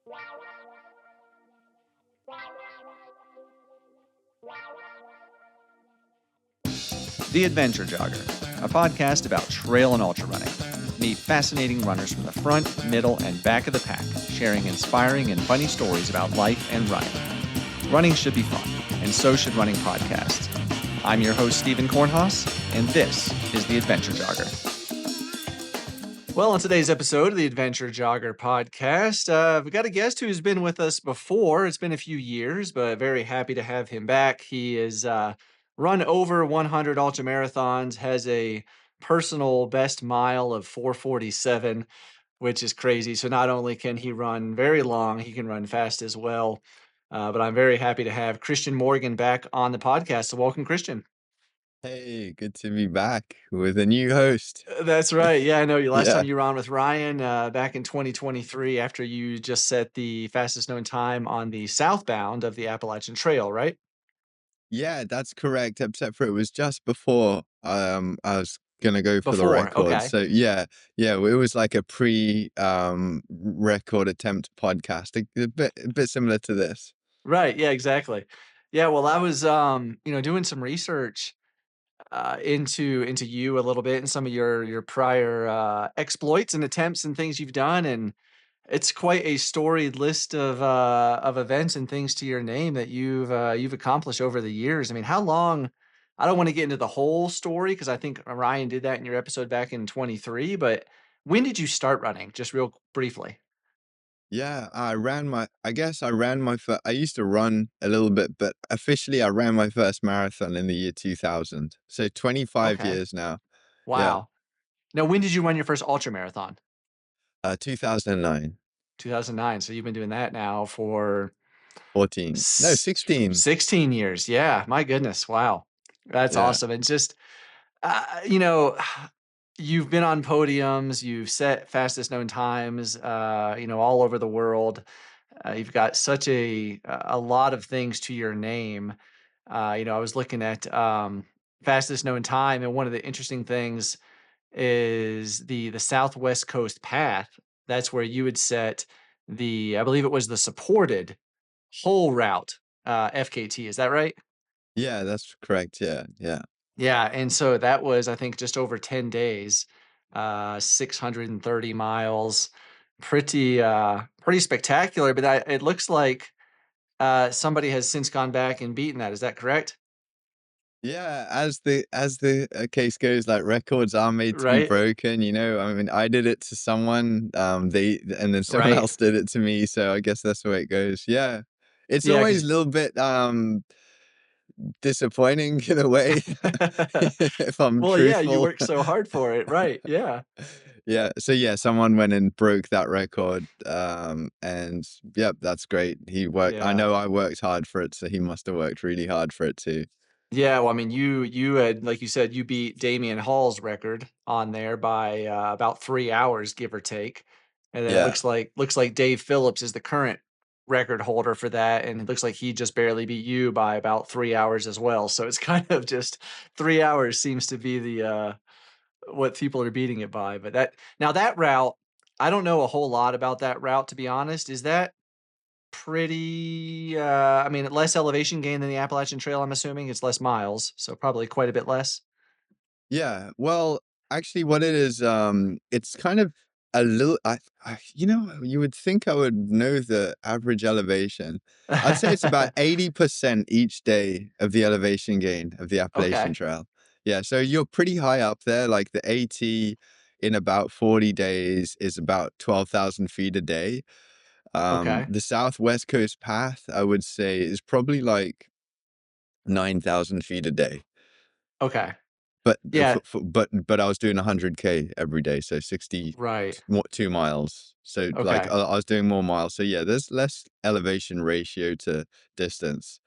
The Adventure Jogger, a podcast about trail and ultra running. Meet fascinating runners from the front, middle, and back of the pack, sharing inspiring and funny stories about life and running. Running should be fun, and so should running podcasts. I'm your host, Steven Kornhaus, and this is The Adventure Jogger. Well, on today's episode of the Adventure Jogger podcast, we've got a guest who's been with us before. It's been a few years, but very happy to have him back. He is run over 100 ultra marathons, has a personal best mile of 4:47, which is crazy. So not only can he run very long, he can run fast as well. But I'm very happy to have Kristian Morgan back on the podcast. So welcome, Kristian. Hey, good to be back with a new host. That's right. Yeah, I know you. Last time Yeah, you were on with Ryan back in 2023 after you just set the fastest known time on the southbound of the Appalachian Trail, right? yeah, that's correct. Except for it was just before I was gonna go for the Before. record. Okay. So yeah, it was like a pre record attempt podcast, a bit similar to this. Right. Yeah, exactly. Yeah, well, I was doing some research into you a little bit and some of your prior exploits and attempts and things you've done, and it's quite a storied list of events and things to your name that you've accomplished over the years. I mean, how long? I don't want to get into the whole story because I think Ryan did that in your episode back in 23. But when did you start running? Just real briefly. Yeah, I guess I ran my first, I used to run a little bit, but officially I ran my first marathon in the year 2000. So 25 Okay. years now. Yeah, Wow. Now, when did you run your first ultra marathon? 2009, 2009. So you've been doing that now for 14, no, 16. 16 years. Yeah. My goodness. Wow. That's Yeah. awesome. And just, uh, you know, you've been on podiums, you've set fastest known times, all over the world. You've got such a lot of things to your name. I was looking at fastest known time, and one of the interesting things is the Southwest Coast Path. That's where you would set I believe it was the supported whole route FKT. Is that right? Yeah, that's correct. Yeah, yeah. Yeah, and so that was, I think, just over 10 days, 630 miles. Pretty spectacular, but it looks like somebody has since gone back and beaten that. Is that correct? Yeah, as the case goes, like records are made to be Right? broken, you know. I mean, I did it to someone, and then someone Right. else did it to me, so I guess that's the way it goes. Yeah. It's Yeah, always a 'cause little bit disappointing in a way, if I'm well, yeah, you truthful. worked so hard for it, right, yeah. Yeah, so yeah, someone went and broke that record, and yep, that's great. I Yeah. know I worked hard for it, so he must have worked really hard for it too. Yeah, well, I mean, you had, like you said, you beat Damian Hall's record on there by about 3 hours, give or take. And then it Yeah. looks like Dave Phillips is the current record holder for that, and it looks like he just barely beat you by about 3 hours as well. So it's kind of just 3 hours seems to be the what people are beating it by. But that route, I don't know a whole lot about that route, to be honest. Is that pretty, I mean, less elevation gain than the Appalachian Trail, I'm assuming? It's less miles, so probably quite a bit less? Yeah, well, actually, what it is, it's kind of a little. You would think I would know the average elevation. I'd say it's about 80% each day of the elevation gain of the Appalachian Okay, Trail. Yeah, so you're pretty high up there. Like the 80 in about 40 days is about 12,000 feet a day. okay, The Southwest Coast Path, I would say, is probably like 9,000 feet a day. okay. But Yeah, but I was doing 100K every day, so 60 right, 2 miles. So, like, okay, I was doing more miles. So, yeah, there's less elevation ratio to distance,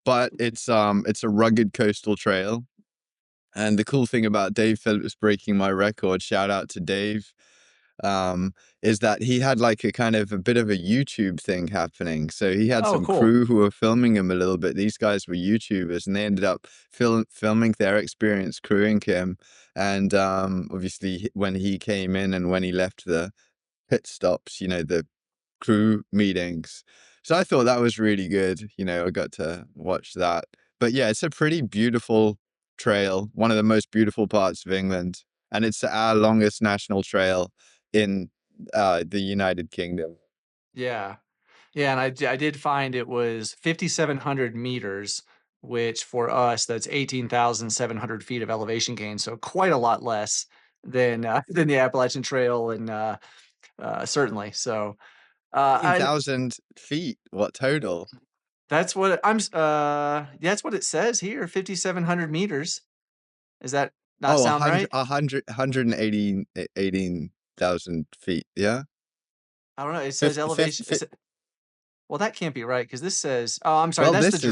but it's a rugged coastal trail, and the cool thing about Dave Phillips breaking my record, shout out to Dave, um, is that he had, like, a kind of a bit of a YouTube thing happening. So he had oh, some cool. crew who were filming him a little bit. These guys were YouTubers, and they ended up filming their experience crewing him. And, obviously, when he came in and when he left the pit stops, you know, the crew meetings. So I thought that was really good. You know, I got to watch that. But yeah, it's a pretty beautiful trail, one of the most beautiful parts of England, and it's our longest national trail in the United Kingdom. Yeah. Yeah, and I did find it was 5,700 meters, which for us, that's 18,700 feet of elevation gain, so quite a lot less than the Appalachian Trail and, certainly, so, and 18,000 feet. What total? that's what that's what it says here, 5,700 meters. Does that not Oh, sound right? 18,000 feet. Yeah. I don't know, it says Fifth, fifth, elevation fifth. well, that can't be right because this says oh, I'm sorry, Well, that's the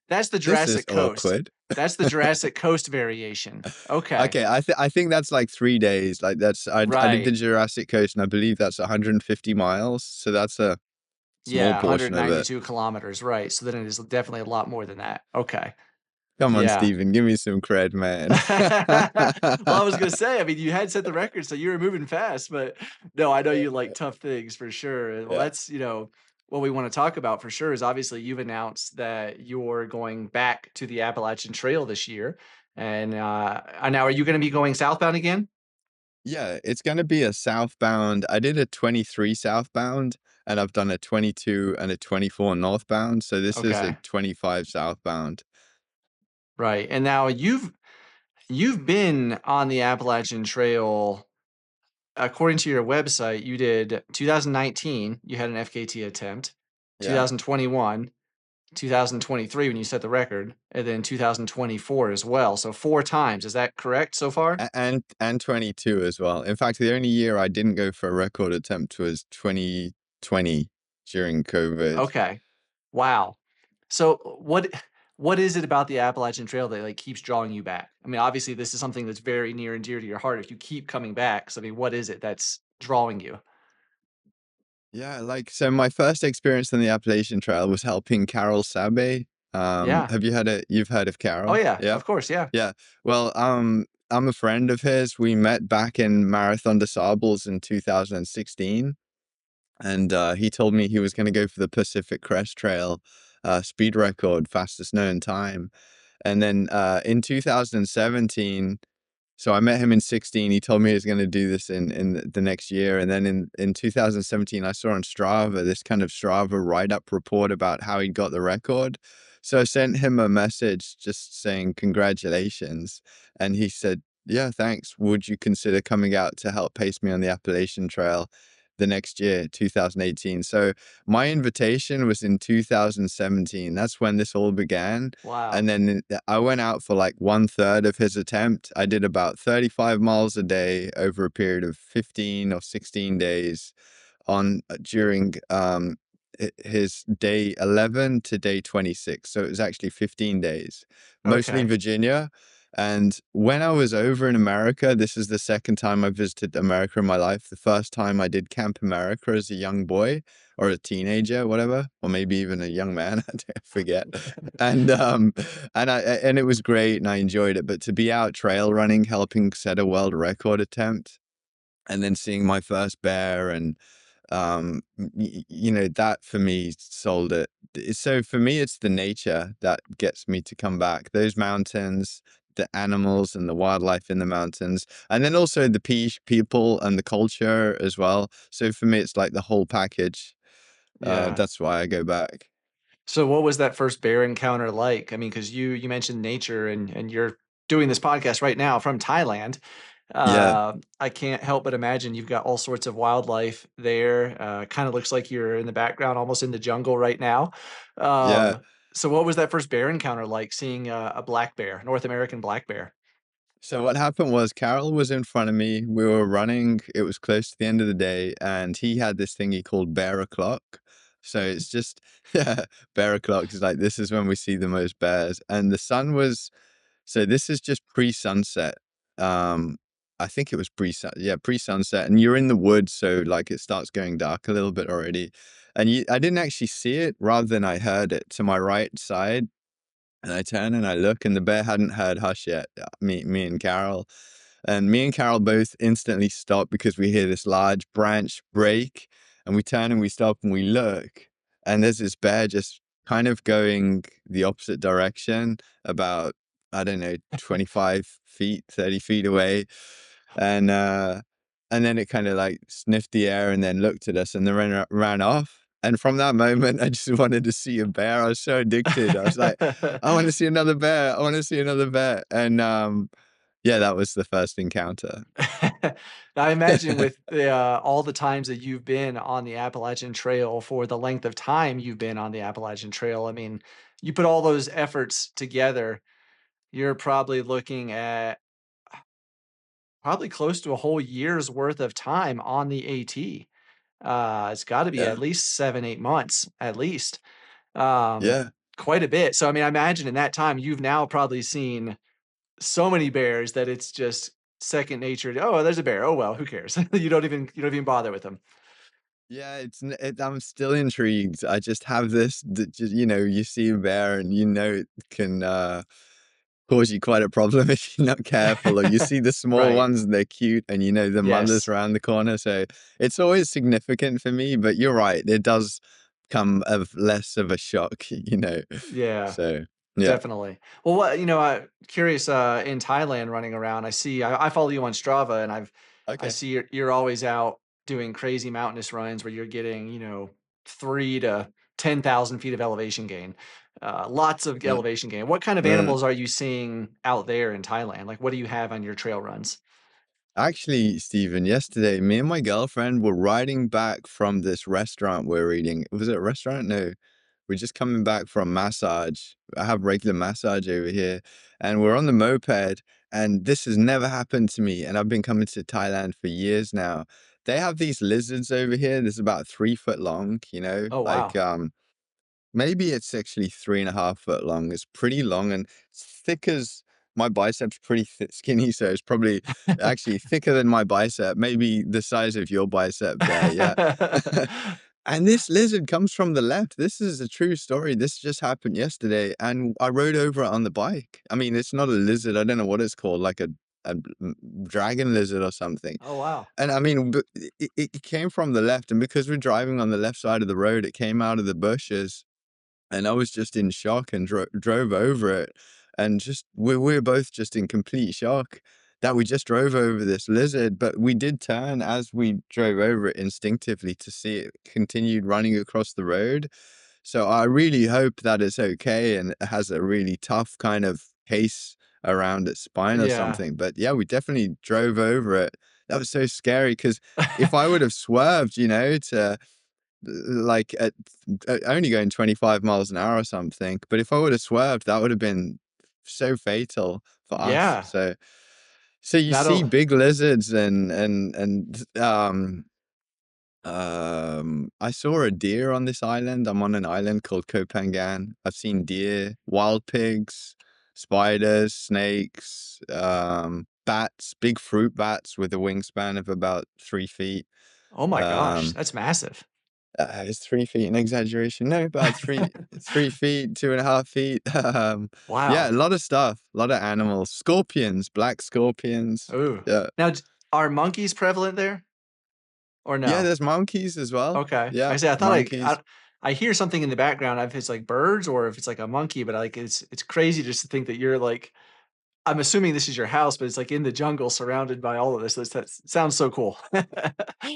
this is Jurassic Coast. awkward. That's the Jurassic Coast variation. Okay. Okay, I think that's like 3 days. Like I did the Right. Jurassic Coast, and I believe that's 150 miles. So that's a small Yeah, portion of it. 192 kilometers, right, so then it is definitely a lot more than that. Okay. Come on, Yeah. Steven, give me some cred, man. Well, I was gonna say, I mean, you had set the record, so you were moving fast, but no, I know you like tough things for sure. And well, Yeah. that's, what we want to talk about for sure is obviously you've announced that you're going back to the Appalachian Trail this year. And now are you going to be going southbound again? Yeah, it's gonna be a southbound. I did a 23 southbound, and I've done a 22 and a 24 northbound. So this is a Okay. 25 southbound. Right. And now you've been on the Appalachian Trail according to your website, you did 2019, you had an FKT attempt, Yeah. 2021, 2023 when you set the record, and then 2024 as well. So 4 times. Is that correct so far? And 22 as well. In fact, the only year I didn't go for a record attempt was 2020 during COVID. Okay. Wow. So what is it about the Appalachian Trail that like keeps drawing you back? I mean, obviously this is something that's very near and dear to your heart if you keep coming back. So I mean, what is it that's drawing you? Yeah, like so my first experience on the Appalachian Trail was helping Carol Sabe. Yeah. Have you you've heard of Oh Carol? yeah, Yeah. of course, yeah. Yeah. Well, I'm a friend of his. We met back in Marathon des Sables in 2016. And he told me he was going to go for the Pacific Crest Trail speed record, fastest known time. And then in 2017, so I met him in 16. He told me he was going to do this in the next year. And then in 2017, I saw on Strava this kind of Strava write-up report about how he got the record. So I sent him a message just saying congratulations. And he said, yeah, thanks. Would you consider coming out to help pace me on the Appalachian Trail the next year, 2018? So my invitation was in 2017. That's when this all began. Wow. And then I went out for like 1/3 of his attempt. I did about 35 miles a day over a period of 15 or 16 days on during his day 11 to day 26. So it was actually 15 days, mostly Okay. Virginia. And when I was over in America, this is the second time I visited America in my life. The first time I did Camp America as a young boy or a teenager, whatever, or maybe even a young man, I forget. And and it was great and I enjoyed it. But to be out trail running, helping set a world record attempt, and then seeing my first bear and you know, that for me sold it. So for me it's the nature that gets me to come back, those mountains, the animals and the wildlife in the mountains, and then also the people and the culture as well. So for me it's like the whole package. Yeah. That's why I go back. So what was that first bear encounter like? I mean, because you mentioned nature and you're doing this podcast right now from Thailand. Yeah, I can't help but imagine you've got all sorts of wildlife there. Kind of looks like you're in the background, almost in the jungle right now. yeah. So what was that first bear encounter like seeing a black bear, North American black bear? So what happened was Carol was in front of me. We were running. It was close to the end of the day, and he had this thing he called bear o'clock. So it's just yeah, bear o'clock is like this is when we see the most bears. And the sun was so this is just pre-sunset. Um, I think it was pre-sunset, and you're in the woods, so like it starts going dark a little bit already. And I didn't actually see it, rather than I heard it to my right side. And I turn and I look, and the bear hadn't heard hush yet. Me and Carol, and me and Carol both instantly stop because we hear this large branch break, and we turn and we stop and we look, and there's this bear just kind of going the opposite direction about, I don't know, 25 feet, 30 feet away. And and then it kind of like sniffed the air and then looked at us and then ran off. And from that moment, I just wanted to see a bear. I was so addicted. I was like, I want to see another bear. I want to see another bear. And yeah, that was the first encounter. I imagine with the, all the times that you've been on the Appalachian Trail for the length of time you've been on the Appalachian Trail, I mean, you put all those efforts together, you're probably looking at probably close to a whole year's worth of time on the AT. It's gotta be at Yeah. least 7, 8 months, at least. Um, Yeah. quite a bit. So, I mean, I imagine in that time, you've now probably seen so many bears that it's just second nature to, "Oh, there's a bear. Oh, well, who cares?" You don't even bother with them. Yeah, I'm still intrigued. I just have this, you know, you see a bear and you know it can cause you quite a problem if you're not careful, or you see the small Right. ones and they're cute and you know the mother's Yes. around the corner. So it's always significant for me, but you're right, it does come of less of a shock, you know. Yeah. So yeah. Definitely. Well, curious, in Thailand running around, I follow you on Strava and I Okay. see you're always out doing crazy mountainous runs where you're getting, 3 to 10,000 feet of elevation gain. Lots of Yeah. elevation gain. What kind of Uh, animals are you seeing out there in Thailand? Like, what do you have on your trail runs? Actually, Steven, yesterday, me and my girlfriend were riding back from this restaurant we're eating. Was it a restaurant? No. We're just coming back from massage. I have regular massage over here, and we're on the moped, and this has never happened to me, and I've been coming to Thailand for years now. They have these lizards over here that's about 3 foot long, you know, Oh, like, wow. maybe it's actually 3.5 foot long. It's pretty long and it's thick as my bicep's pretty skinny, so it's probably actually thicker than my bicep, maybe the size of your bicep there, yeah. And this lizard comes from the left. This is a true story. This just happened yesterday, and I rode over it on the bike. I mean, it's not a lizard. I don't know what it's called, like a dragon lizard or something. Oh, wow. And I mean, but it came from the left, and because we're driving on the left side of the road, it came out of the bushes and I was just in shock and drove over it, and just we were both just in complete shock that we just drove over this lizard, but we did turn as we drove over it instinctively to see it continued running across the road. So I really hope that it's okay and it has a really tough kind of case around its spine or Yeah. something. But yeah, we definitely drove over it. That was so scary because if I would have swerved, you know, to like at only going 25 miles an hour or something, but if I would have swerved, that would have been so fatal for us. Yeah. So you see That'll big lizards I saw a deer on this island. I'm on an island called Kopangan. I've seen deer, wild pigs, spiders, snakes, bats, big fruit bats with a wingspan of about 3 feet. Oh my gosh, Um, that's massive. is 3 feet an exaggeration? No, about 3 feet, 2.5 feet. Yeah, a Wow. lot of stuff, a lot of animals, scorpions, black scorpions. Ooh. Yeah, Now, are monkeys prevalent there or yeah. no? There's monkeys as well. Okay. Yeah, I say I thought monkeys. I hear something in the background if it's like birds or if it's like a monkey, but it's crazy just to think that you're like I'm assuming this is your house, but it's like in the jungle surrounded by all of this. That sounds so cool.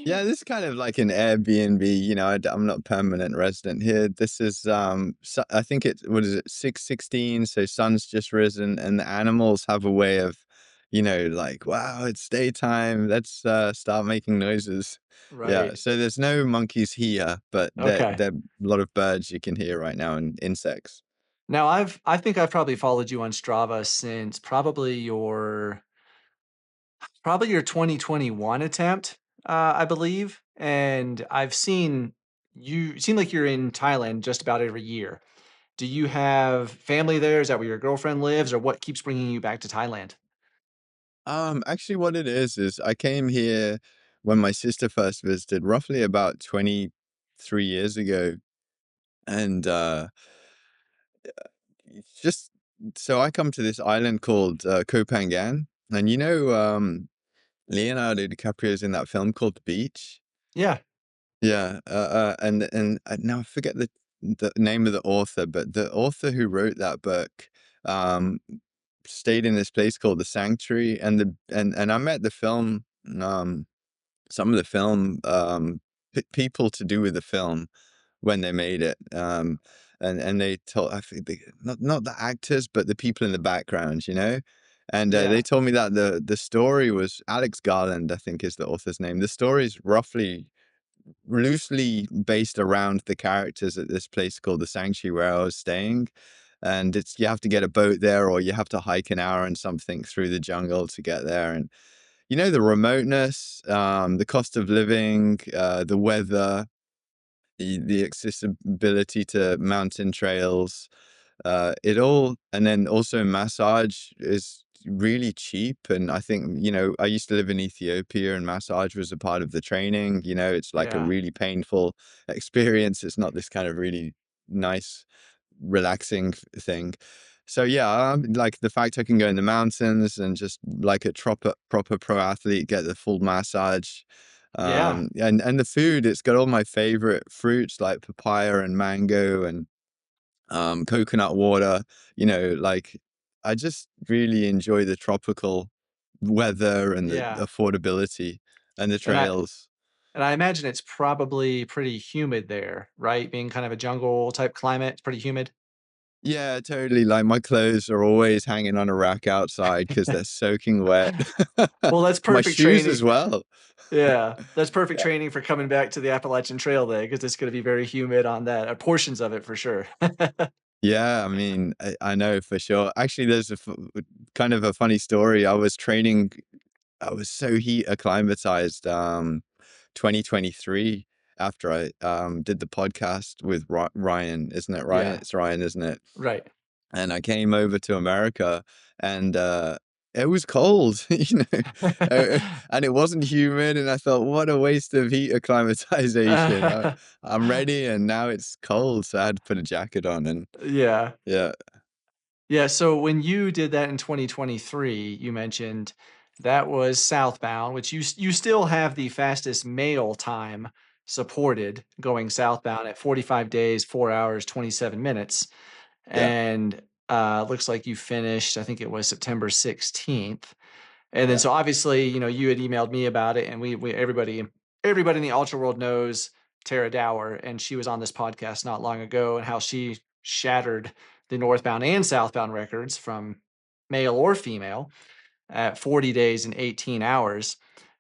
Yeah, this is kind of like an Airbnb. You know, I'm not a permanent resident here. This is I think it what is it 6:16, so sun's just risen, and the animals have a way of, you know, like wow, it's daytime. Let's start making noises. Yeah, Right. so there's no monkeys here, but Okay. there are a lot of birds you can hear right now and insects. Now I think I've probably followed you on Strava since probably your 2021 attempt, I believe, and I've seen you seem like you're in Thailand just about every year. Do you have family there? Is that where your girlfriend lives, or what keeps bringing you back to Thailand? Actually, what it is I came here when my sister first visited, roughly about 23 years ago, and it's just so I come to this island called Koh Phangan, and you know, Leonardo DiCaprio's in that film called The Beach. Yeah. Yeah, and now I forget the name of the author, but the author who wrote that book, um, stayed in this place called the Sanctuary, and I met the film, some of the film, people to do with the film when they made it, and they told, I think they, not the actors, but the people in the background, you know? And, they Yeah, told me that the story was Alex Garland, I think is the author's name. The story is roughly loosely based around the characters at this place called the Sanctuary where I was staying. And it's you have to get a boat there, or you have to hike an hour and something through the jungle to get there. And you know, the remoteness, the cost of living, the weather, the accessibility to mountain trails, it all, and then also massage is really cheap. And I think, you know, I used to live in Ethiopia and massage was a part of the training. You know, it's like a yeah, really painful experience. It's not this kind of really nice, relaxing thing. So yeah, like the fact I can go in the mountains and just like a proper pro athlete, get the full massage. yeah, And the food, it's got all my favorite fruits like papaya and mango and coconut water, you know, like I just really enjoy the tropical weather and the yeah, affordability and the and trails. I imagine it's probably pretty humid there, right? Being kind of a jungle type climate, it's pretty humid? Yeah, totally. Like my clothes are always hanging on a rack outside because they're soaking wet. Well, that's My perfect shoes training. as well. Yeah, that's perfect Yeah. training for coming back to the Appalachian Trail then, because it's gonna be very humid on that, portions of it for sure. Yeah, I mean, I know for sure. Actually, there's kind of a funny story. I was training, I was so heat acclimatized, 2023 after I did the podcast with Ryan, isn't it Ryan? Yeah, It's Ryan, isn't it? right. And I came over to America and it was cold, you know, and it wasn't humid. And I thought, what a waste of heat acclimatization. I'm ready, and now it's cold, so I had to put a jacket on. And Yeah. yeah, Yeah, so when you did that in 2023, you mentioned that was southbound, which you still have the fastest mail time supported going southbound at 45 days, 4 hours, 27 minutes, yeah, and, looks like you finished, I think it was September 16th. And then yeah. so obviously, you had emailed me about it, and we everybody in the ultra world knows Tara Dower, and she was on this podcast not long ago, and how she shattered the northbound and southbound records from male or female at 40 days and 18 hours.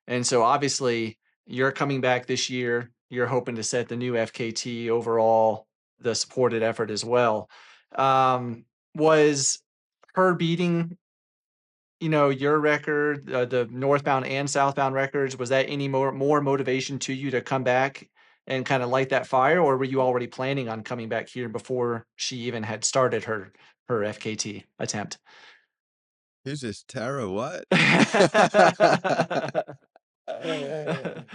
And so obviously, you're coming back this year. You're hoping to set the new FKT overall, the supported effort as well. Was her beating your record, the northbound and southbound records, was that any more motivation to you to come back and kinda light that fire, or were you already planning on coming back here before she even had started her FKT attempt? Who's this Tara? What?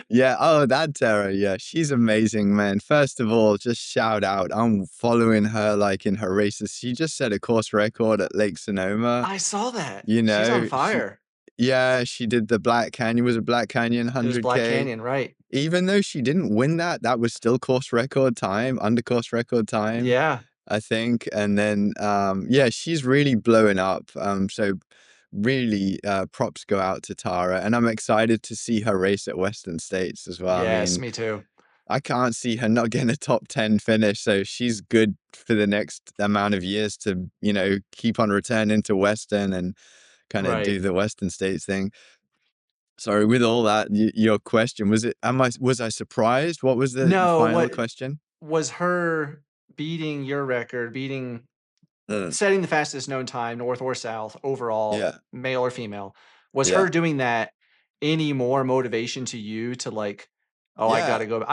Yeah, oh, that Tara, yeah, she's amazing, man. First of all, just shout out. I'm following her like in her races. She just set a course record at Lake Sonoma. I saw that. You She's on know, fire. she did the Black Canyon, was it Black Canyon It was Black 100K? Canyon, right. Even though she didn't win that, that was still course record time, under course record time, Yeah, I think. And then, yeah, she's really blowing up. So really, props go out to Tara, and I'm excited to see her race at Western States as well. I yes, mean, me too. I can't see her not getting a top 10 finish, so she's good for the next amount of years to, you know, keep on returning to Western and kinda Right. do the Western States thing. Sorry, with all that, your question, was I surprised? What was the No, final what question? was her beating your record, Mm, setting the fastest known time, north or south, overall, yeah, male or female, was yeah, her doing that any more motivation to you to like, "Oh, yeah. I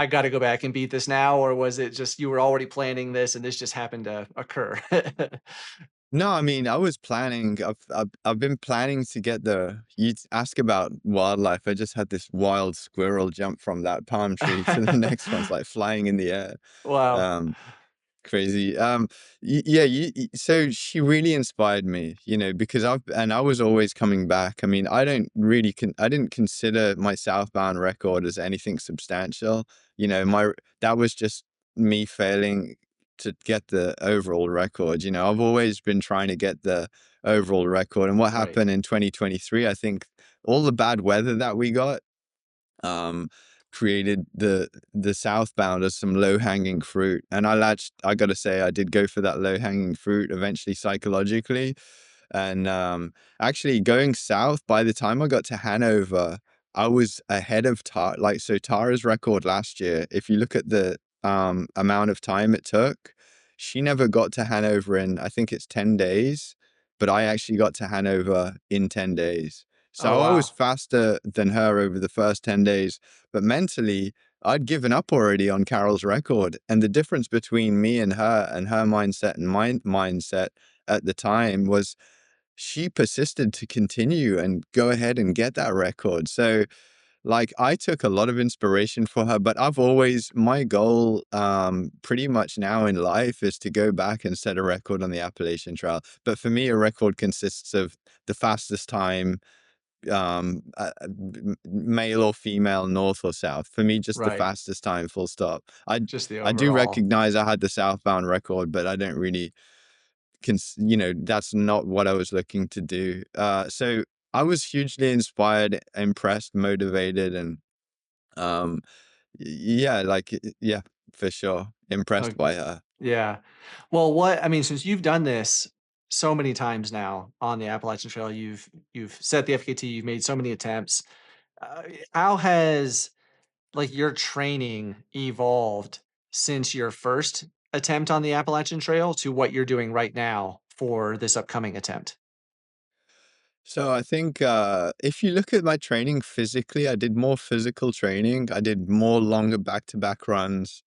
gotta go back and beat this now," or was it just you were already planning this and this just happened to occur? No, I mean, I was planning. I've been planning to get the. You ask about wildlife. I just had this wild squirrel jump from that palm tree to the next one. It's like flying in the air. Wow. Um, Crazy. Yeah, so she really inspired me, because I was always coming back. I mean, I didn't consider my southbound record as anything substantial. That was just me failing to get the overall record. I've always been trying to get the overall record. And what Right. happened in 2023, I think all the bad weather that we got, um, created the southbound as some low-hanging fruit, and I gotta say, I did go for that low-hanging fruit eventually psychologically, and, actually going south, by the time I got to Hanover, I was ahead of so Tara's record last year, if you look at the, amount of time it took, she never got to Hanover in, I think it's 10 days, but I actually got to Hanover in 10 days. Oh, So I was wow. faster than her over the first 10 days, but mentally, I'd given up already on Carol's record. And the difference between me and her mindset and my mindset at the time was she persisted to continue and go ahead and get that record. So, like, I took a lot of inspiration for her, but my goal, pretty much now in life is to go back and set a record on the Appalachian Trail. But for me, a record consists of the fastest time, male or female, north or south. For me, just the Right. fastest time, full stop. Just the I do overall. recognize I had the southbound record, but I don't really that's not what I was looking to do. So I was hugely inspired, impressed, motivated, and um, yeah, yeah, for sure, Oh, impressed by her. yeah. Well, I mean, since you've done this so many times now on the Appalachian Trail, you've set the FKT, you've made so many attempts. Uh, how has like your training evolved since your first attempt on the Appalachian Trail to what you're doing right now for this upcoming attempt? So I think if you look at my training physically, I did more physical training. I did more longer back-to-back runs.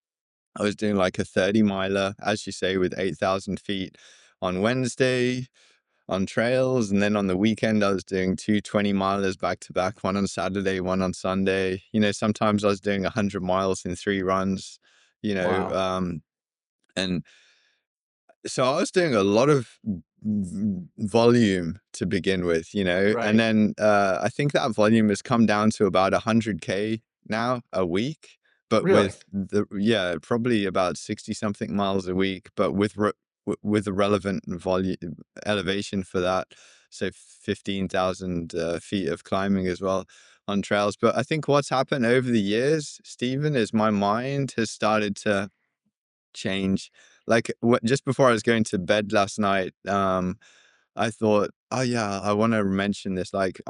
I was doing like a 30 miler, as you say, with 8,000 feet on Wednesday on trails. And then on the weekend, I was doing 2 milers back to back, one on Saturday, one on Sunday. Sometimes I was doing 100 miles in 3 runs, you know, Wow. um, and so I was doing a lot of volume to begin with, and Right. then I think that volume has come down to about 100K now a week, but Really? yeah, probably about 60 something miles a week, but with the relevant volume elevation for that, so 15,000 feet of climbing as well on trails. But I think what's happened over the years, Stephen, is my mind has started to change. Like, just before I was going to bed last night, I thought, "Oh, yeah, I wanna mention this." Like,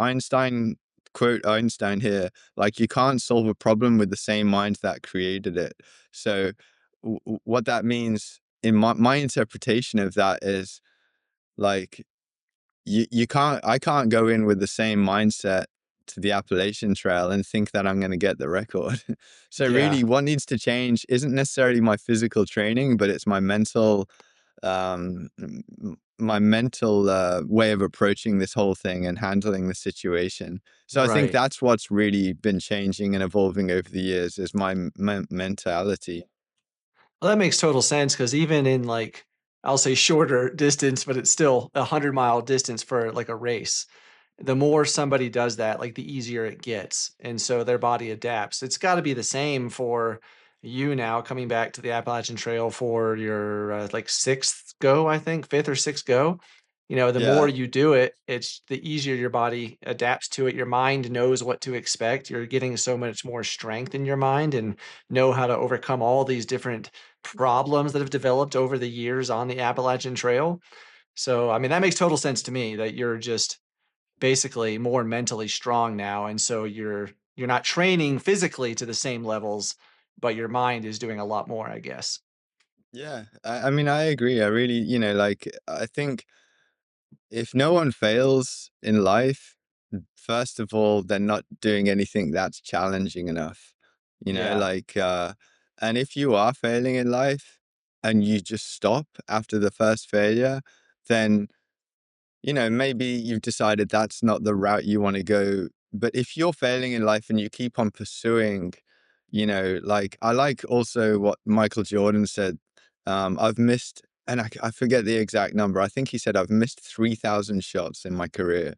quote Einstein here, like, "You can't solve a problem with the same mind that created it." So, what that means in my interpretation of that is, like, I can't go in with the same mindset to the Appalachian Trail and think that I'm gonna get the record. So Yeah. really what needs to change isn't necessarily my physical training, but it's my mental way of approaching this whole thing and handling the situation. So I think Right. that's what's really been changing and evolving over the years is my mentality. Well, that makes total sense because even in like, I'll say shorter distance, but it's still a 100-mile distance for like a race. The more somebody does that, like the easier it gets. And so their body adapts. It's got to be the same for you now coming back to the Appalachian Trail for your like sixth go, I think, fifth or sixth go. The more Yeah. you do it, it's the easier your body adapts to it. Your mind knows what to expect. You're getting so much more strength in your mind and know how to overcome all these different problems that have developed over the years on the Appalachian Trail. So, I mean, that makes total sense to me that you're just basically more mentally strong now, and so you're not training physically to the same levels, but your mind is doing a lot more, I guess. Yeah. I mean, I agree. I really, like, I think if no one fails in life, first of all, they're not doing anything that's challenging enough. Yeah, Like, and if you are failing in life and you just stop after the first failure, then, maybe you've decided that's not the route you want to go. But if you're failing in life and you keep on pursuing, like, I like also what Michael Jordan said. I've missed, and I forget the exact number. I think he said I've missed 3,000 shots in my career,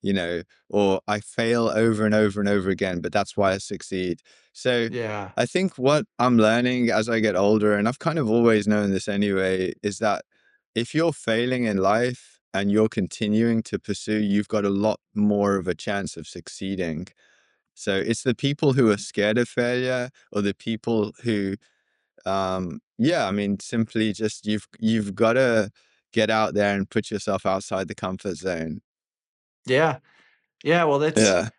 you know, or I fail over and over and over again, but that's why I succeed. So Yeah. I think what I'm learning as I get older, and I've kind of always known this anyway, is that if you're failing in life and you're continuing to pursue, you've got a lot more of a chance of succeeding. So it's the people who are scared of failure, or the people who, yeah, I mean, simply just you've got to get out there and put yourself outside the comfort zone. Yeah. Yeah, well, that's Yeah.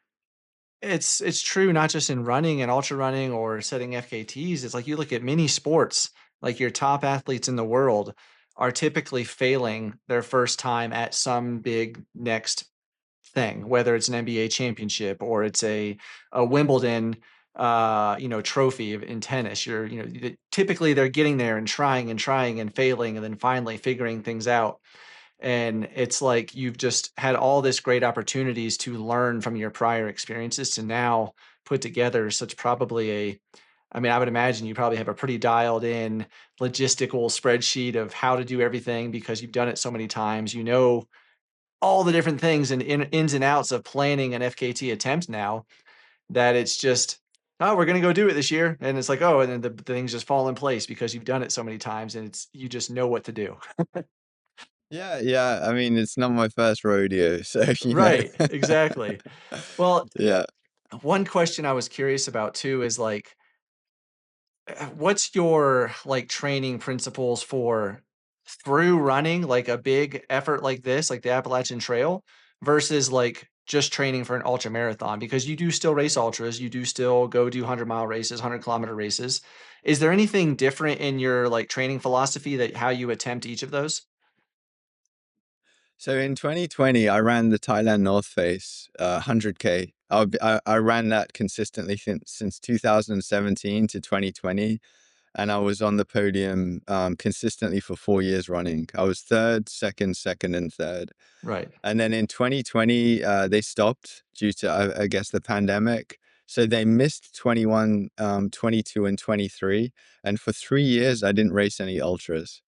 it's true not just in running and ultra running or setting FKTs. It's like you look at many sports, like your top athletes in the world are typically failing their first time at some big next thing, whether it's an NBA championship or it's a Wimbledon trophy in tennis. Typically they're getting there and trying and failing and then finally figuring things out. And it's like you've just had all this great opportunities to learn from your prior experiences to now put together such probably a I mean, I would imagine you probably have a pretty dialed in logistical spreadsheet of how to do everything because you've done it so many times. You know all the different things and ins and outs of planning an FKT attempt now that it's just, oh, we're gonna go do it this year. And it's like, oh, and then the things just fall in place because you've done it so many times and it's you just know what to do. Yeah, yeah. I mean, it's not my first rodeo, so you know. Right, exactly. Well, Yeah. one question I was curious about too is like, what's your like training principles for through running like a big effort like this, like the Appalachian Trail, versus like just training for an ultra marathon? Because you do still race ultras, you do still go do 100-mile races, 100-kilometer races. Is there anything different in your like training philosophy that how you attempt each of those? So in 2020, I ran the Thailand North Face 100K. I ran that consistently since 2017 to 2020, and I was on the podium consistently for 4 years running. I was third, second, second, and third. Right. And then in 2020, they stopped due to, I guess, the pandemic. So they missed 21, 22, and 23. And for 3 years, I didn't race any ultras.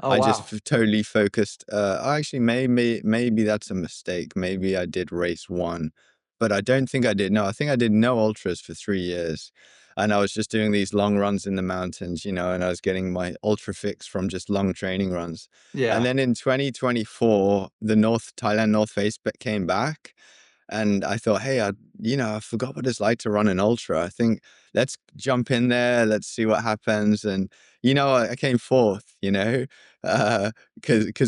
Oh, I just wow. totally focused. Actually, maybe that's a mistake. Maybe I did race one, but I don't think I did. No, I think I did no ultras for 3 years, and I was just doing these long runs in the mountains, and I was getting my ultra fix from just long training runs. And Yeah. then in 2024, the North Thailand North Face came back, and I thought, hey, I forgot what it's like to run an ultra. I think let's jump in there, let's see what happens. And I came fourth, because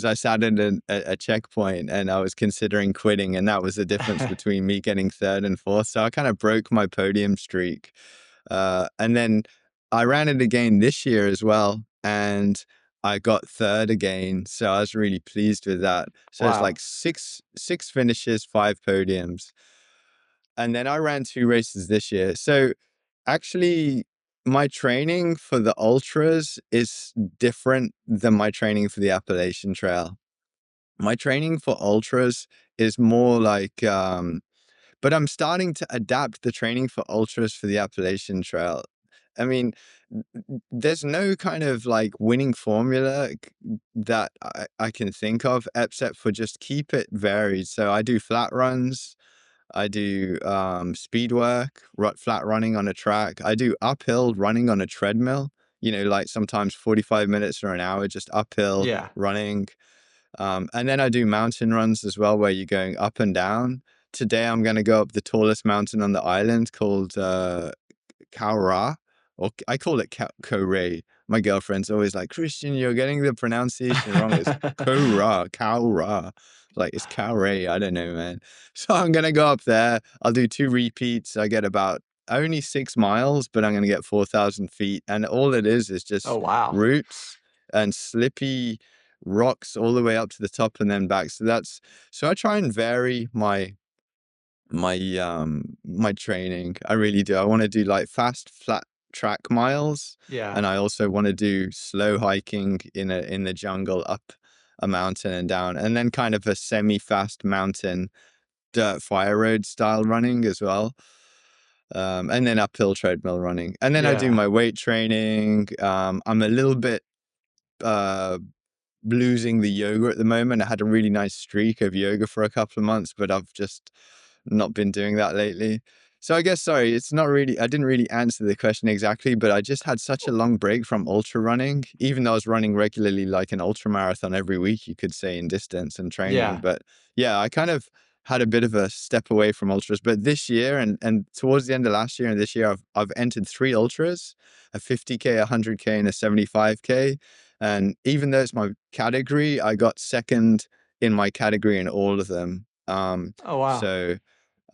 I sat at a checkpoint and I was considering quitting, and that was the difference between me getting third and fourth. So I kind of broke my podium streak, and then I ran it again this year as well, and I got third again. So I was really pleased with that. So it's Wow. like six finishes, five podiums, and then I ran two races this year. So actually, my training for the ultras is different than my training for the Appalachian Trail. My training for ultras is more like, but I'm starting to adapt the training for ultras for the Appalachian Trail. I mean, there's no kind of like winning formula that I can think of except for just keep it varied. So I do flat runs. I do speed work, flat running on a track. I do uphill running on a treadmill, like sometimes 45 minutes or an hour, just uphill Yeah. running. And then I do mountain runs as well, where you're going up and down. Today, I'm going to go up the tallest mountain on the island called Kaura, or I call it Koray. My girlfriend's always like, Christian, you're getting the pronunciation wrong. It's Kora, Kaura. Like, it's Kauray. I don't know, man. So I'm going to go up there. I'll do two repeats. I get about only 6 miles, but I'm going to get 4,000 feet. And all it is Oh, just wow. roots and slippy rocks all the way up to the top and then back. So I try and vary my training. I really do. I want to do like fast flat track miles, Yeah. and I also want to do slow hiking in the jungle up a mountain and down, and then kind of a semi-fast mountain dirt fire road style running as well. And then uphill treadmill running. And then I do Yeah. my weight training. I'm a little bit uh losing the yoga at the moment. I had a really nice streak of yoga for a couple of months, but I've just not been doing that lately. So I guess, sorry, it's not really, I didn't really answer the question exactly, but I just had such a long break from ultra running, even though I was running regularly, like an ultra marathon every week, you could say, in distance and training. Yeah. But yeah, I kind of had a bit of a step away from ultras. But this year and towards the end of last year and this year, I've entered three ultras, a 50K, a 100K, and a 75K. And even though it's my category, I got second in my category in all of them. Oh, wow. So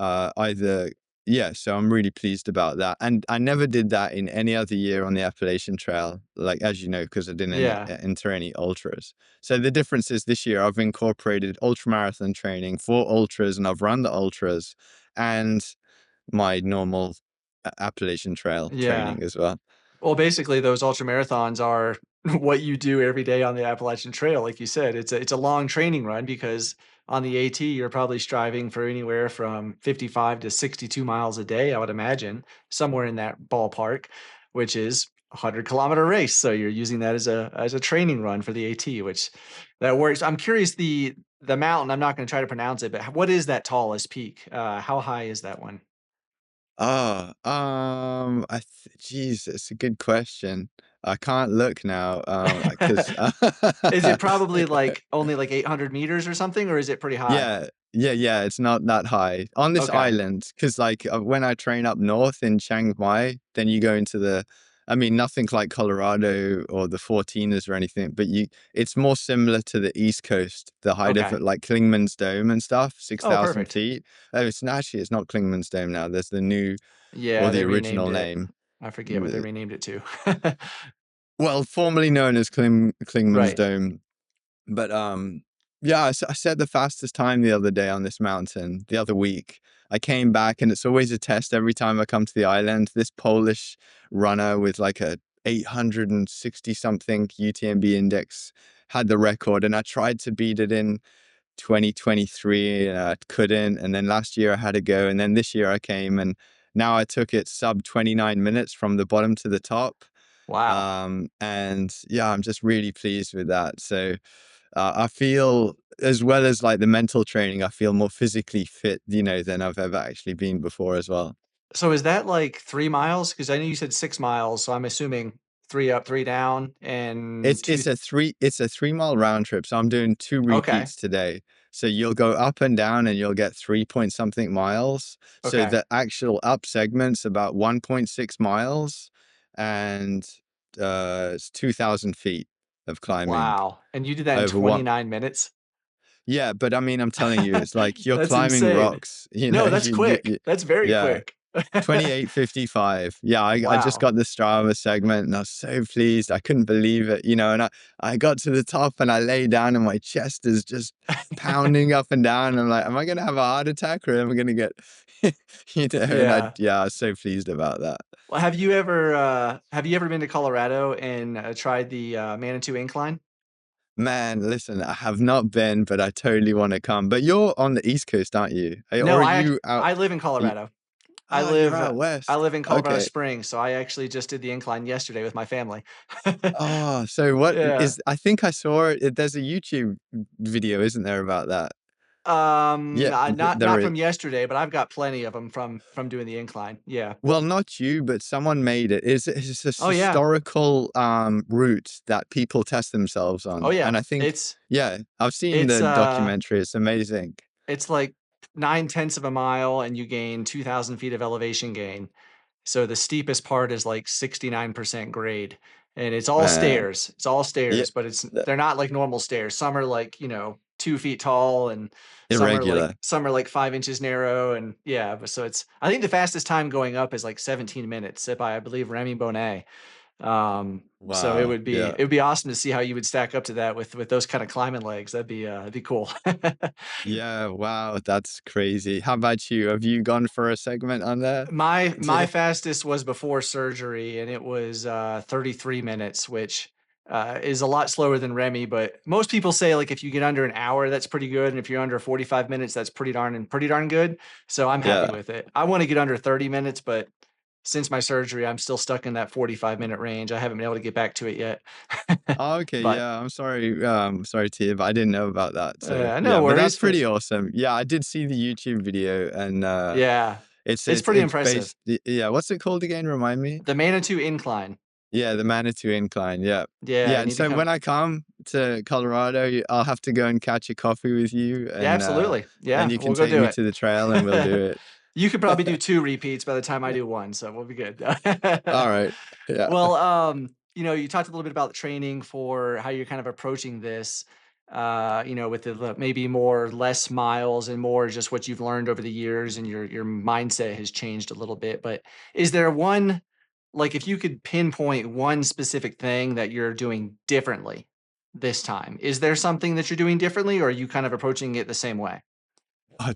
either, yeah, so I'm really pleased about that. And I never did that in any other year on the Appalachian Trail, like, as you know, because I didn't Yeah. enter any ultras. So the difference is this year I've incorporated ultramarathon training for ultras, and I've run the ultras and my normal Appalachian Trail Yeah. training as well. Well, basically, those ultra marathons are what you do every day on the Appalachian Trail. Like you said, it's a long training run because on the AT, you're probably striving for anywhere from 55 to 62 miles a day, I would imagine, somewhere in that ballpark, which is a 100-kilometer race. So you're using that as a training run for the AT, which that works. I'm curious, the mountain, I'm not going to try to pronounce it, but what is that tallest peak? How high is that one? Oh, geez, it's a good question. I can't look now, because Is it probably like only like 800 meters or something, or is it pretty high? yeah, yeah, it's not that high on this Okay. island. Because like when I train up north in Chiang Mai, then you go into I mean, nothing like Colorado or the 14ers or anything, but it's more similar to the East Coast, the height of Okay. it, like Klingman's Dome and stuff, Oh, 6,000 perfect. feet. Oh, it's not actually, it's not Klingman's Dome now. There's the new, or Yeah, the they renamed original it. name. I forget what they renamed it to. Well, formerly known as Klingman's Right. Dome. But yeah, I set the fastest time the other day on this mountain, the other week. I came back, and it's always a test every time I come to the island. This Polish runner with like a 860 something UTMB index had the record, and I tried to beat it in 2023, and I couldn't. And then last year I had to go, and then this year I came, and now I took it sub 29 minutes from the bottom to the top. Wow. And yeah, I'm just really pleased with that. So I feel, as well as like the mental training, I feel more physically fit, than I've ever actually been before as well. So is that like 3 miles? Because I know you said 6 miles, so I'm assuming 3 up, 3 down, and 2 It's a 3 mile round trip. So I'm doing two okay. repeats today. So you'll go up and down, and you'll get 3 point something miles. So Okay. the actual up segment's about 1.6 miles, and it's 2,000 feet of climbing Wow. And you did that in over one. 29 minutes? Yeah, but I mean, I'm telling you, it's like you're That's climbing insane. rocks, No, that's quick. That's very yeah. quick. 28:55. Yeah, I just Wow. got the Strava segment, and I was so pleased. I couldn't believe it, and I got to the top, and I lay down, and my chest is just pounding up and down. I'm like, am I gonna have a heart attack, or am I gonna get, and Yeah. yeah, I was so pleased about that. Well, have you ever been to Colorado and, tried the, Manitou Incline? Man, listen, I have not been, but I totally want to come. But you're on the East Coast, aren't you? Or No, are you out? I live in y- Colorado. I Oh, you're live out I west. live in Colorado Okay. Springs, so I actually just did the incline yesterday with my family. Oh, so what Yeah. is, I think I saw it. There's a YouTube video, isn't there, about that? Yeah, there Not is. from yesterday, but I've got plenty of them from doing the incline. Yeah. Well, not you, but someone made it. It's this Oh, yeah. historical route that people test themselves Oh, on. yeah. And I think, yeah, I've seen It's, the uh documentary. It's amazing. it's like 9/10 of a mile, and you gain 2,000 feet of elevation gain. So the steepest part is like 69% grade, and it's all Man. stairs. It's all Yeah. stairs, but th- they're not like normal stairs. Some are like, 2 feet tall, and Irregular. some are like 5 inches narrow, and yeah, but so it's I think the fastest time going up is like 17 minutes by, I believe, Remy Bonnet. So Wow. Yeah. it would be awesome to see how you would stack up to that with those kind of climbing legs. That'd be cool. Yeah. Wow. That's crazy. How about you? Have you gone for a segment on there? My fastest was before surgery, and it was 33 minutes, which is a lot slower than Remy. But most people say like if you get under an hour, that's pretty good, and if you're under 45 minutes, that's pretty darn good. So I'm happy Yeah. with it. I want to get under 30 minutes, but since my surgery, I'm still stuck in that 45-minute range. I haven't been able to get back to it yet. Oh, okay, But, yeah, I'm sorry, sorry to hear, but I didn't know about that, so, no yeah, but that's worries, but pretty awesome. Yeah, I did see the YouTube video, and, yeah, it's it's it's pretty it's impressive. based yeah, what's it called again? Remind me? The Manitou Incline. Yeah, the Manitou Incline, yeah. Yeah, Yeah, you and need to so when come. I come to Colorado, I'll have to go and catch a coffee with you, Yeah, absolutely. and Yeah, you can we'll go take do me it. to the trail, and we'll do You could it. probably do 2 repeats by the time I do 1, so we'll be good. Alright, yeah. Well, you talked a little bit about the training for how you're kind of approaching this, with the maybe more less miles and more just what you've learned over the years and your mindset has changed a little bit. But is there one, like, if you could pinpoint one specific thing that you're doing differently this time, is there something that you're doing differently, or are you kind of approaching it the same way?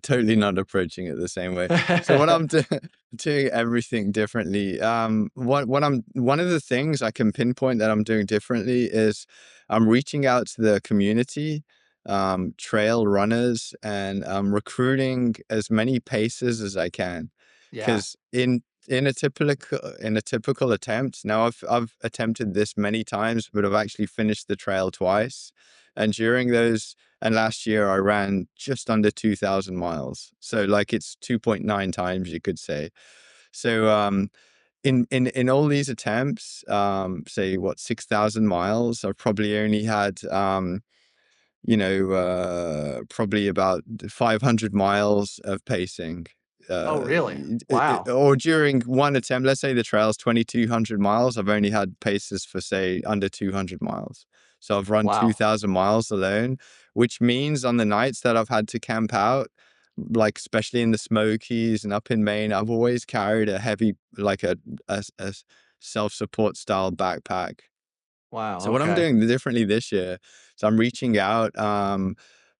Totally not approaching it the same way. So what I'm doing everything differently. What I'm one of the things I can pinpoint that I'm doing differently is I'm reaching out to the community, trail runners, and recruiting as many paces as I can. Yeah. Because in a typical attempt, now I've attempted this many times, but I've actually finished the trail twice. And during those and last year I ran just under 2,000 miles. So like it's 2.9 times you could say. So in all these attempts, say what 6,000 miles, I've probably only had probably about 500 miles of pacing. Oh, really? Wow. Or during one attempt, let's say the trail's 2,200 miles, I've only had paces for, say, under 200 miles. So I've run Wow. 2,000 miles alone, which means on the nights that I've had to camp out, like especially in the Smokies and up in Maine, I've always carried a heavy, like a self-support style backpack. Wow, So what I'm okay. doing differently this year, so I'm reaching out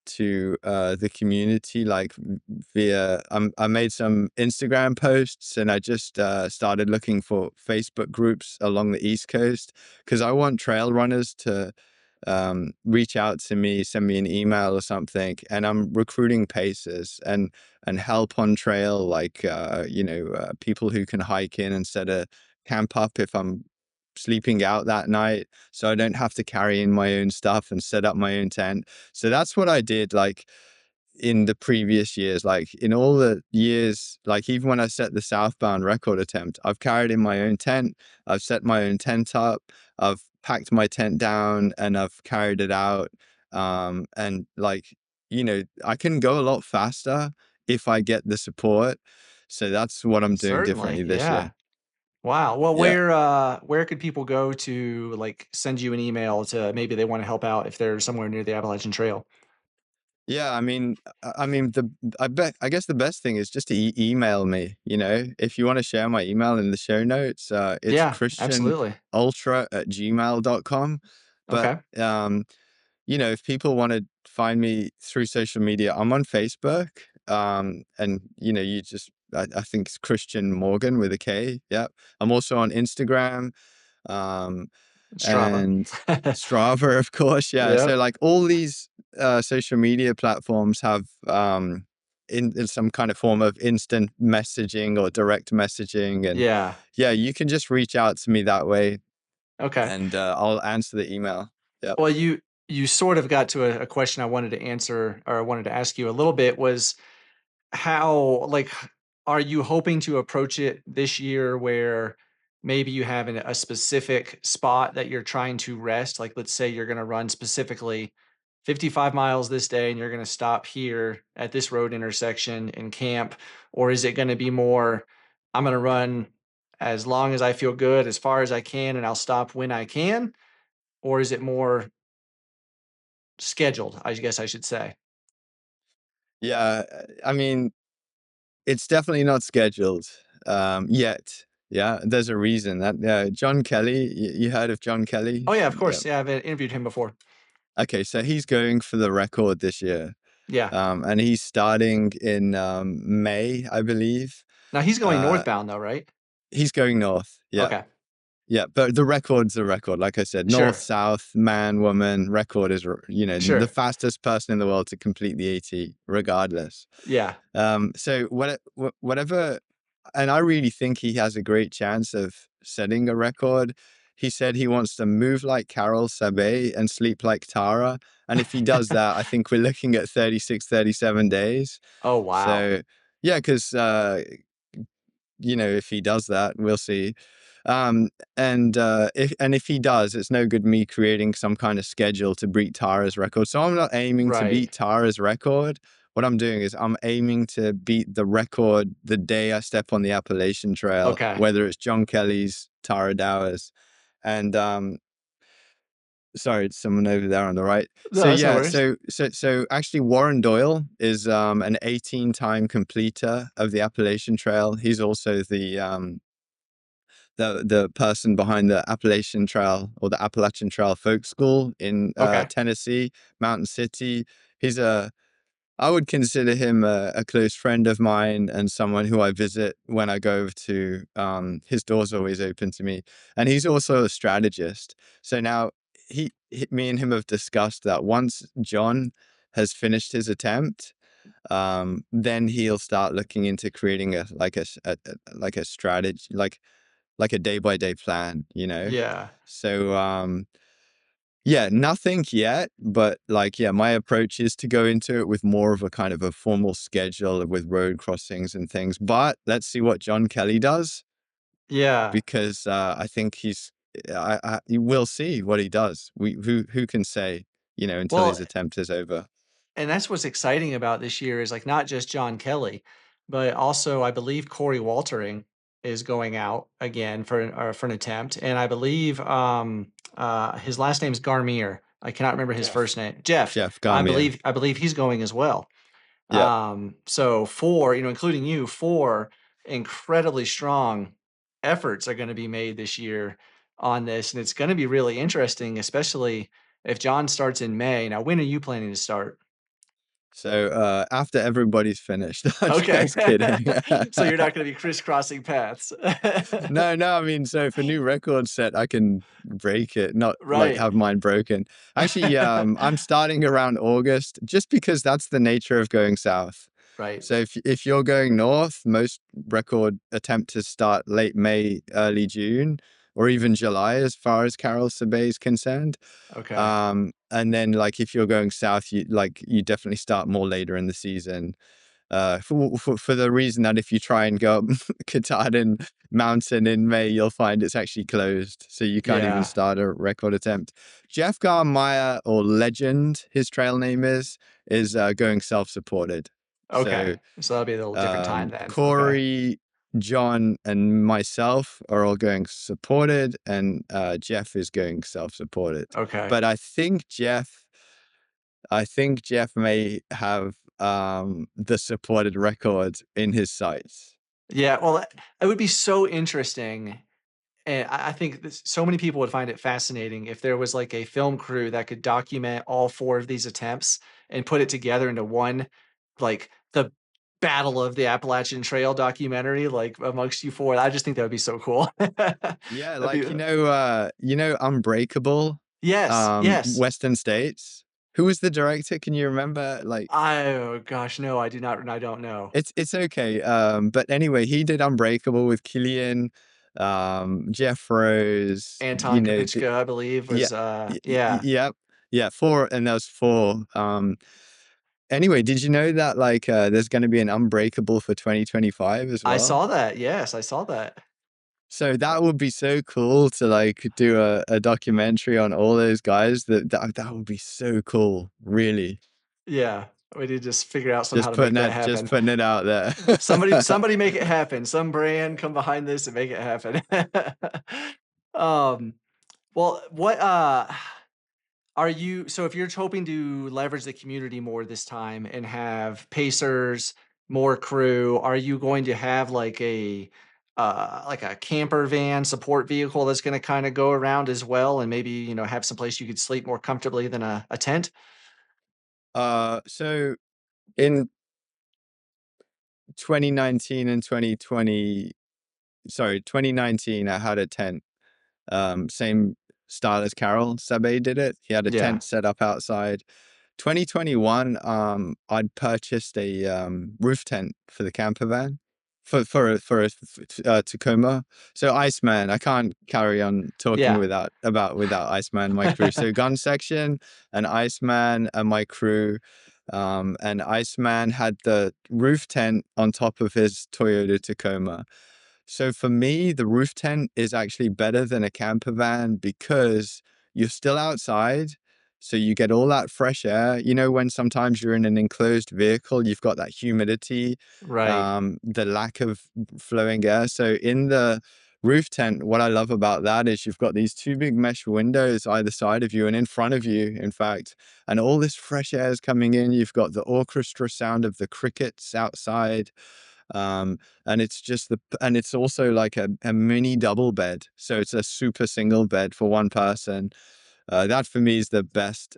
to the community like via I made some Instagram posts, and I just started looking for Facebook groups along the East Coast because I want trail runners to reach out to me, send me an email or something, and I'm recruiting pacers and help on trail, like people who can hike in instead of camp up if I'm sleeping out that night, so I don't have to carry in my own stuff and set up my own tent. So that's what I did, like in the previous years, like in all the years, like even when I set the southbound record attempt, I've carried in my own tent, I've set my own tent up, I've packed my tent down, and I've carried it out. And like, I can go a lot faster if I get the support. So that's what I'm doing Certainly, differently this yeah. year. Wow. Well, Yeah. where could people go to, like, send you an email to maybe they wanna help out if they're somewhere near the Appalachian Trail? Yeah, I guess the best thing is just to email me, if you want to share my email in the show notes, it's Yeah, absolutely. christianultra@gmail.com. But Okay. if people want to find me through social media, I'm on Facebook. And I think it's Kristian Morgan with a K. Yep. I'm also on Instagram. Um, Strava. and Strava, of course, yeah. So Yep. like all these social media platforms have in some kind of form of instant messaging or direct messaging, and Yeah. yeah, you can just reach out to me that way, Okay. and I'll answer the email. Yep. Well, you sort of got to a question I wanted to answer, or I wanted to ask you a little bit, was how, like, are you hoping to approach it this year where maybe you have a specific spot that you're trying to rest? Like, let's say you're going to run specifically 55 miles this day and you're going to stop here at this road intersection and camp. Or is it going to be more, I'm going to run as long as I feel good, as far as I can, and I'll stop when I can? Or is it more scheduled, I guess I should say? Yeah, I mean, it's definitely not scheduled yet. Yeah, there's a reason that John Kelly. You heard of John Kelly? Oh, yeah, of Yeah. course. Yeah, I've interviewed him before. Okay, so he's going for the record this year. Yeah. And he's starting in May, I believe. Now he's going Uh, northbound though, right? he's going north. Yeah. Okay. Yeah. But the record's the record. Like I said, north, Sure. south, man, woman, record is, the Sure. fastest person in the world to complete the AT, regardless. Yeah. So whatever. and I really think he has a great chance of setting a record. He said he wants to move like Carol Sabe and sleep like Tara. And if he does that, I think we're looking at 36, 37 days. Oh, wow. So yeah, because if he does that, we'll see. If he does, it's no good me creating some kind of schedule to beat Tara's record. So I'm not aiming to Right. beat Tara's record. What I'm doing is I'm aiming to beat the record the day I step on the Appalachian Trail, Okay. whether it's John Kelly's, Tara Dower's, and sorry, it's someone over there on the right. No, So that's no yeah, worries. so actually Warren Doyle is an 18-time completer of the Appalachian Trail. He's also the person behind the Appalachian Trail, or the Appalachian Trail Folk School in Okay. Tennessee, Mountain City. He's I would consider him a close friend of mine and someone who I visit when I go over to, his door's always open to me. And he's also a strategist. So now me and him have discussed that once John has finished his attempt, then he'll start looking into creating like a strategy, like a day by day plan, you know? Yeah. So, yeah, nothing yet, but like, yeah, my approach is to go into it with more of a kind of a formal schedule with road crossings and things. But let's see what John Kelly does, Yeah. because I think we'll see what he does. Who can say, until Well, his attempt is over. and that's what's exciting about this year is like not just John Kelly, but also I believe Corey Waltering is going out again for an attempt, and I believe his last name is Garmier. I cannot remember his Jeff. first name. Jeff. Jeff I Garmier. believe I believe he's going as well. Yeah. So four, including you, four incredibly strong efforts are going to be made this year on this, and it's going to be really interesting, especially if John starts in May. Now, when are you planning to start? So after everybody's finished, I'm Okay. just kidding. So you're not gonna be crisscrossing paths. No, no, I mean, so if a new record set, I can break it, not like Right. have mine broken. Actually, I'm starting around August just because that's the nature of going south. Right. So if you're going north, most record attempt to start late May, early June, or even July, as far as Carol Sabe is concerned. Okay. And then like if you're going south, you definitely start more later in the season. For the reason that if you try and go up Katahdin Mountain in May, you'll find it's actually closed, so you can't even Yeah. start a record attempt. Jeff Garmire, or Legend, his trail name is going self-supported. Okay. So So that'll be a little different time then. Okay. Corey, John, and myself are all going supported, and Jeff is going self-supported. Okay. But I think Jeff may have the supported record in his sights. Yeah, well, it would be so interesting, and I think so many people would find it fascinating if there was like a film crew that could document all four of these attempts and put it together into one, like the Battle of the Appalachian Trail documentary, like amongst you four. I just think that would be so cool. Yeah, That'd like be Unbreakable, yes, yes. Western States. Who was the director? Can you remember? Like, Oh gosh, no, I do not. I don't know. it's okay. But anyway, he did Unbreakable with Killian, Jeff Rose. Anton Kapitschka, I believe, Yeah, was yeah. yeah, yeah. Four, and that was four. Anyway, did you know that like there's going to be an Unbreakable for 2025 as I well? saw that. Yes, I saw that. So that would be so cool to like do a documentary on all those guys. That would be so cool, really. Yeah, we need to just figure out somehow Just to make putting that it, just happen. putting it out there. Somebody make it happen. Some brand come behind this and make it happen. Um, well, what, are you so if you're hoping to leverage the community more this time and have pacers, more crew, are you going to have like a camper van support vehicle that's gonna kinda go around as well and maybe, have some place you could sleep more comfortably than a tent? So in 2019 and 2020, sorry, 2019, I had a tent, same style as Carol Sabe did it. He had a Yeah. tent set up outside. 2021, I'd purchased a roof tent for the camper van. Tacoma. So Iceman, I can't carry on talking Yeah. without Iceman, my crew. So gun section and Iceman and my crew. And Iceman had the roof tent on top of his Toyota Tacoma. So for me, the roof tent is actually better than a camper van because you're still outside. So you get all that fresh air. You know, when sometimes you're in an enclosed vehicle, you've got that humidity, Right. the lack of flowing air. So in the roof tent, what I love about that is you've got these two big mesh windows either side of you and in front of you, in fact, and all this fresh air is coming in. You've got the orchestra sound of the crickets outside. Um, and it's just and it's also like a mini double bed. So it's a super single bed for one person. That for me is the best.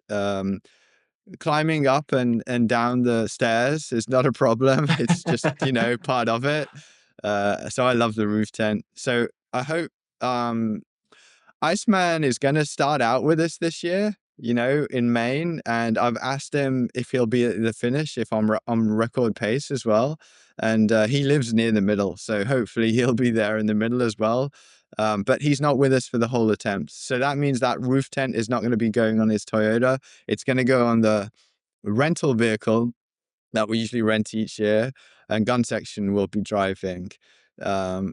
Climbing up and down the stairs is not a problem. It's just, part of it. So I love the roof tent. So I hope, Iceman is going to start out with us this year, in Maine, and I've asked him if he'll be at the finish if I'm on record pace as well. And he lives near the middle, so hopefully he'll be there in the middle as well. But he's not with us for the whole attempt, so that means that roof tent is not going to be going on his Toyota. It's going to go on the rental vehicle that we usually rent each year, and gun section will be driving.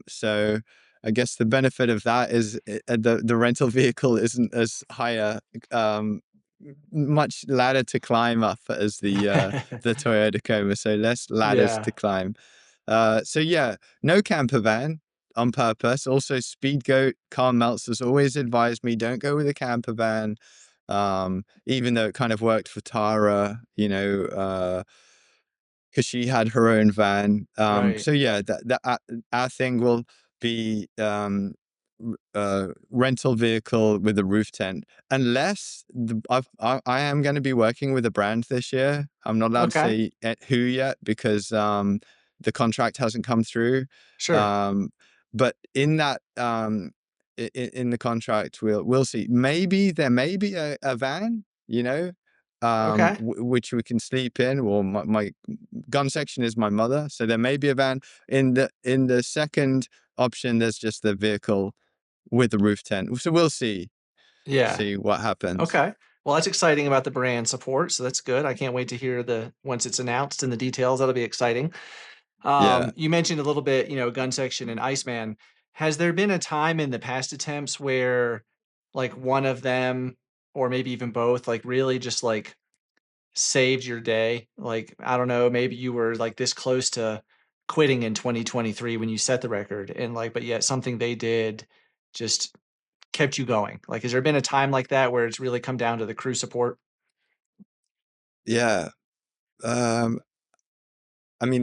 So I guess the benefit of that is the rental vehicle isn't as higher, much ladder to climb up as the Toyota Tacoma, so less ladders Yeah. to climb. So yeah, no camper van on purpose. Also, Speedgoat Carl Meltz has always advised me don't go with a camper van, even though it kind of worked for Tara, because she had her own van. Right. So yeah, that our thing will be rental vehicle with a roof tent, unless I am going to be working with a brand this year. I'm not allowed to Okay. say who yet because the contract hasn't come through. Sure. Um, but in that in the contract, we'll see. Maybe there may be a van, Okay. which we can sleep in. Or my gun section is my mother, so there may be a van. In the second option, there's just the vehicle with the roof tent. So we'll Yeah. see what happens. Okay. Well, that's exciting about the brand support, so that's good. I can't wait to hear the once it's announced and the details. That'll be exciting. Yeah. You mentioned a little bit, gun section and Iceman. Has there been a time in the past attempts where, like, one of them, or maybe even both, like, really just like saved your day? Like, I don't know, maybe you were like this close to quitting in 2023 when you set the record, and like, but yet something they did just kept you going. Like, has there been a time like that where it's really come down to the crew support? Yeah. Um, I mean,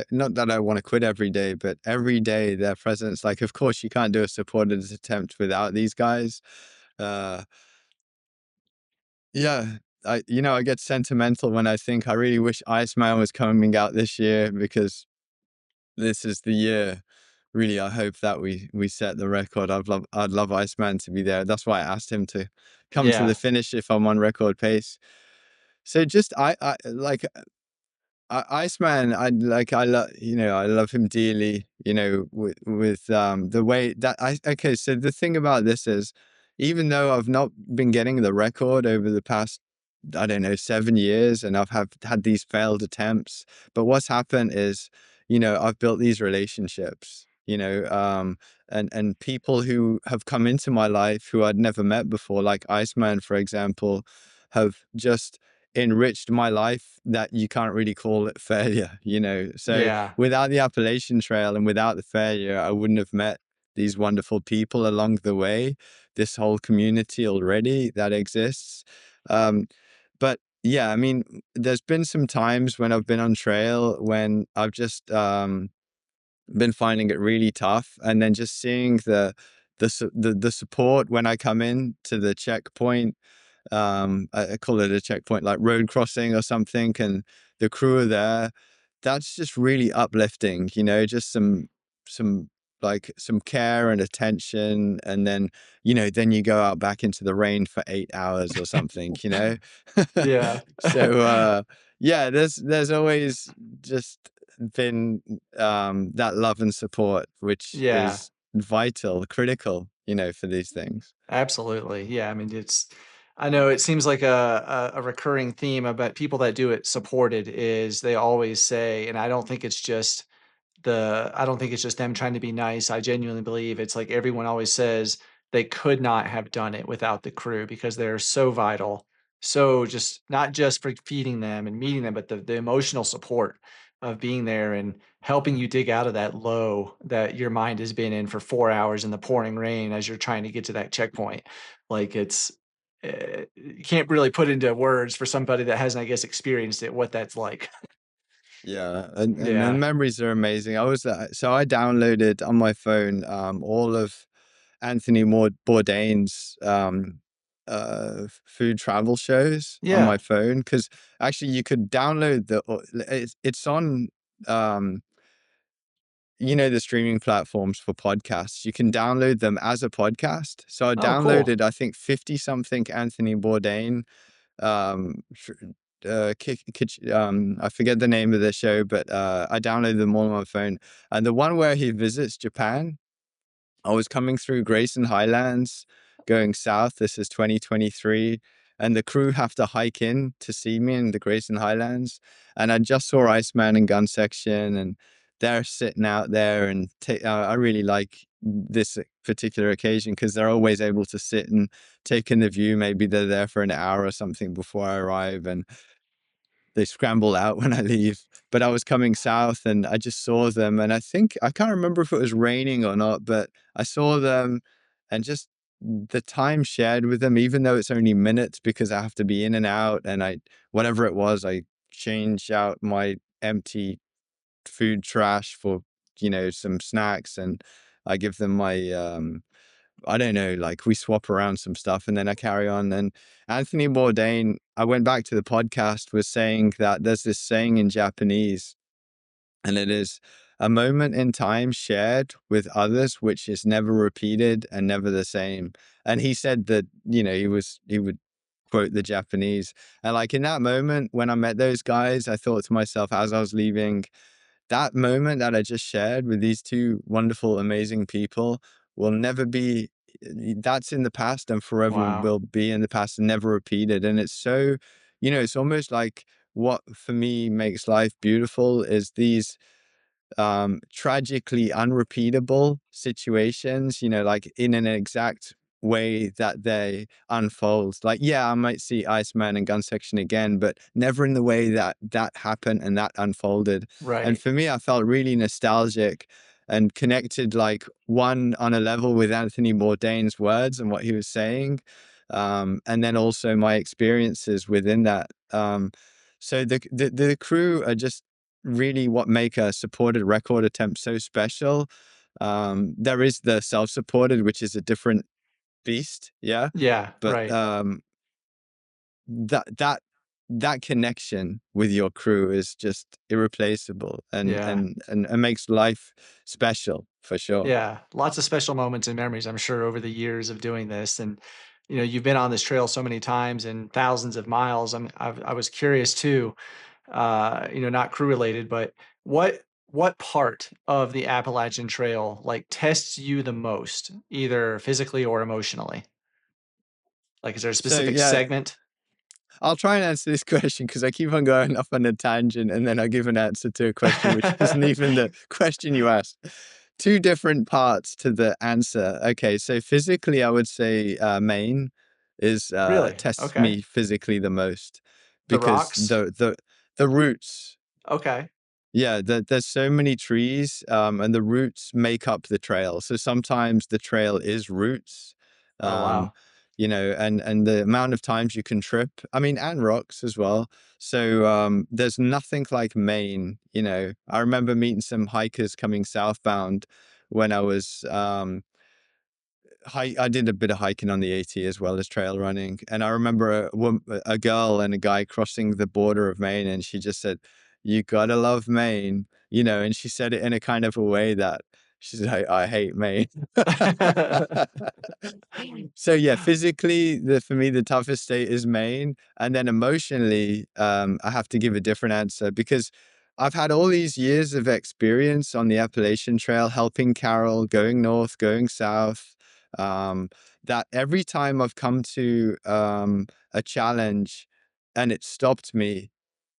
not that I want to quit every day, but every day their presence, like, of course, you can't do a supported attempt without these guys. Uh, yeah, I get sentimental when I think I really wish Iceman was coming out this year because this is the year. Really, I hope that we set the record. I'd love Iceman to be there. That's why I asked him to come to the Yeah. finish if I'm on record pace. So just I like Iceman, I love him dearly, with the way that okay, so the thing about this is, even though I've not been getting the record over the past, I don't know, 7 years, and I've had these failed attempts, but what's happened is, I've built these relationships, and people who have come into my life who I'd never met before, like Iceman, for example, have just enriched my life that you can't really call it failure, So Yeah. without the Appalachian Trail and without the failure, I wouldn't have met these wonderful people along the way, this whole community already that exists. But yeah, I mean, there's been some times when I've been on trail when I've just been finding it really tough, and then just seeing the support when I come in to the checkpoint. I call it a checkpoint, like road crossing or something, and the crew are there. That's just really uplifting, just some some care and attention, and then you go out back into the rain for 8 hours or something. Yeah. So yeah, there's always just been that love and support, which Yeah. is vital, critical, for these things. Absolutely. Yeah, I mean, I know it seems like a recurring theme about people that do it supported is they always say, and I don't think it's just them trying to be nice. I genuinely believe it's like everyone always says they could not have done it without the crew because they're so vital. So just not just for feeding them and meeting them, but the emotional support of being there and helping you dig out of that low that your mind has been in for 4 hours in the pouring rain as you're trying to get to that checkpoint. Like you can't really put into words for somebody that hasn't, I guess, experienced it, what that's like. Yeah, and the Yeah. memories are amazing. So I downloaded on my phone all of Anthony Bourdain's food travel shows on Yeah. my phone, because actually you could download it's on um the streaming platforms for podcasts. You can download them as a podcast. So I Oh, cool. downloaded, I think, 50 something Anthony Bourdain. I forget the name of the show, but I downloaded them all on my phone. And the one where he visits Japan, I was coming through Grayson Highlands, going south. This is 2023, and the crew have to hike in to see me in the Grayson Highlands. And I just saw Iceman and Gun Section, and they're sitting out there. And I really like this particular occasion because they're always able to sit and take in the view. Maybe they're there for an hour or something before I arrive, and they scramble out when I leave. But I was coming south and I just saw them. And I can't remember if it was raining or not, but I saw them, and just the time shared with them, even though it's only minutes because I have to be in and out. And whatever it was, I change out my empty food trash for, some snacks, and I give them my, I don't know, like we swap around some stuff and then I carry on. And Anthony Bourdain, I went back to the podcast, was saying that there's this saying in Japanese, and it is a moment in time shared with others, which is never repeated and never the same. And he said that, he would quote the Japanese. And like in that moment when I met those guys, I thought to myself as I was leaving, that moment that I just shared with these two wonderful, amazing people will never be, that's in the past and forever Wow. will be in the past and never repeated. And it's so, it's almost like what for me makes life beautiful is these tragically unrepeatable situations, like in an exact way that they unfold. Like, yeah, I might see Iceman and Gun Section again, but never in the way that that happened and that unfolded. And Right. for me, I felt really nostalgic and connected, like one on a level with Anthony Bourdain's words and what he was saying. And then also my experiences within that. So the crew are just really what make a supported record attempt so special. There is the self-supported, which is a different beast, yeah. Yeah, But right. that that that connection with your crew is just irreplaceable, and Yeah. and and it makes life special for sure. Yeah. Lots of special moments and memories, I'm sure, over the years of doing this. And, you've been on this trail so many times and thousands of miles. I was curious too, not crew related, but what part of the Appalachian Trail like tests you the most, either physically or emotionally? Like, is there a So specific yeah, segment? I'll try and answer this question because I keep on going off on a tangent and then I give an answer to a question which isn't even the question you asked. Two different parts to the answer. Okay, so physically, I would say Maine is Really? tests Okay. me physically the most The because rocks? the roots. Okay. Yeah, there's so many trees, and the roots make up the trail. So sometimes the trail is roots, Oh, um, wow. and the amount of times you can trip. I mean, and rocks as well. So there's nothing like Maine. I remember meeting some hikers coming southbound when I was I did a bit of hiking on the AT as well as trail running, and I remember a girl and a guy crossing the border of Maine, and she just said, "You gotta love Maine," and she said it in a kind of a way that she's like, "I hate Maine." So yeah, physically, for me, the toughest state is Maine, and then emotionally, I have to give a different answer because I've had all these years of experience on the Appalachian Trail, helping Carol, going north, going south, um, that every time I've come to a challenge and it stopped me,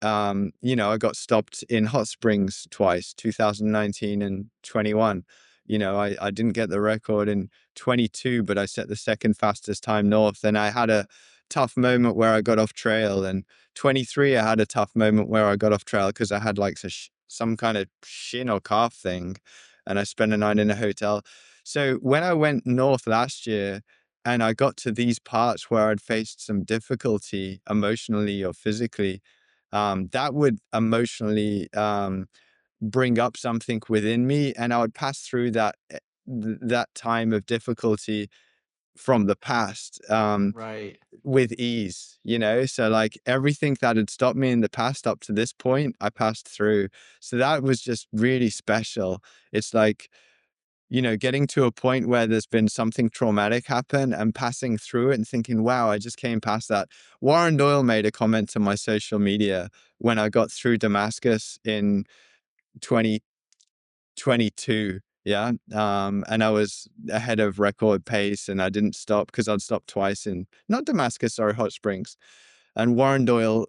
I got stopped in Hot Springs twice, 2019 and 21. I didn't get the record in 22, but I set the second fastest time north. And I had a tough moment where I got off trail. And 23, I had a tough moment where I got off trail because I had like some kind of shin or calf thing. And I spent a night in a hotel. So when I went north last year, and I got to these parts where I'd faced some difficulty emotionally or physically, that would emotionally bring up something within me, and I would pass through that time of difficulty from the past Right. with ease, So like everything that had stopped me in the past up to this point, I passed through. So that was just really special. It's like, getting to a point where there's been something traumatic happen and passing through it and thinking, wow, I just came past that. Warren Doyle made a comment to my social media when I got through Damascus in 2022. Yeah. And I was ahead of record pace and I didn't stop because I'd stopped twice in not Damascus, sorry, Hot Springs. And Warren Doyle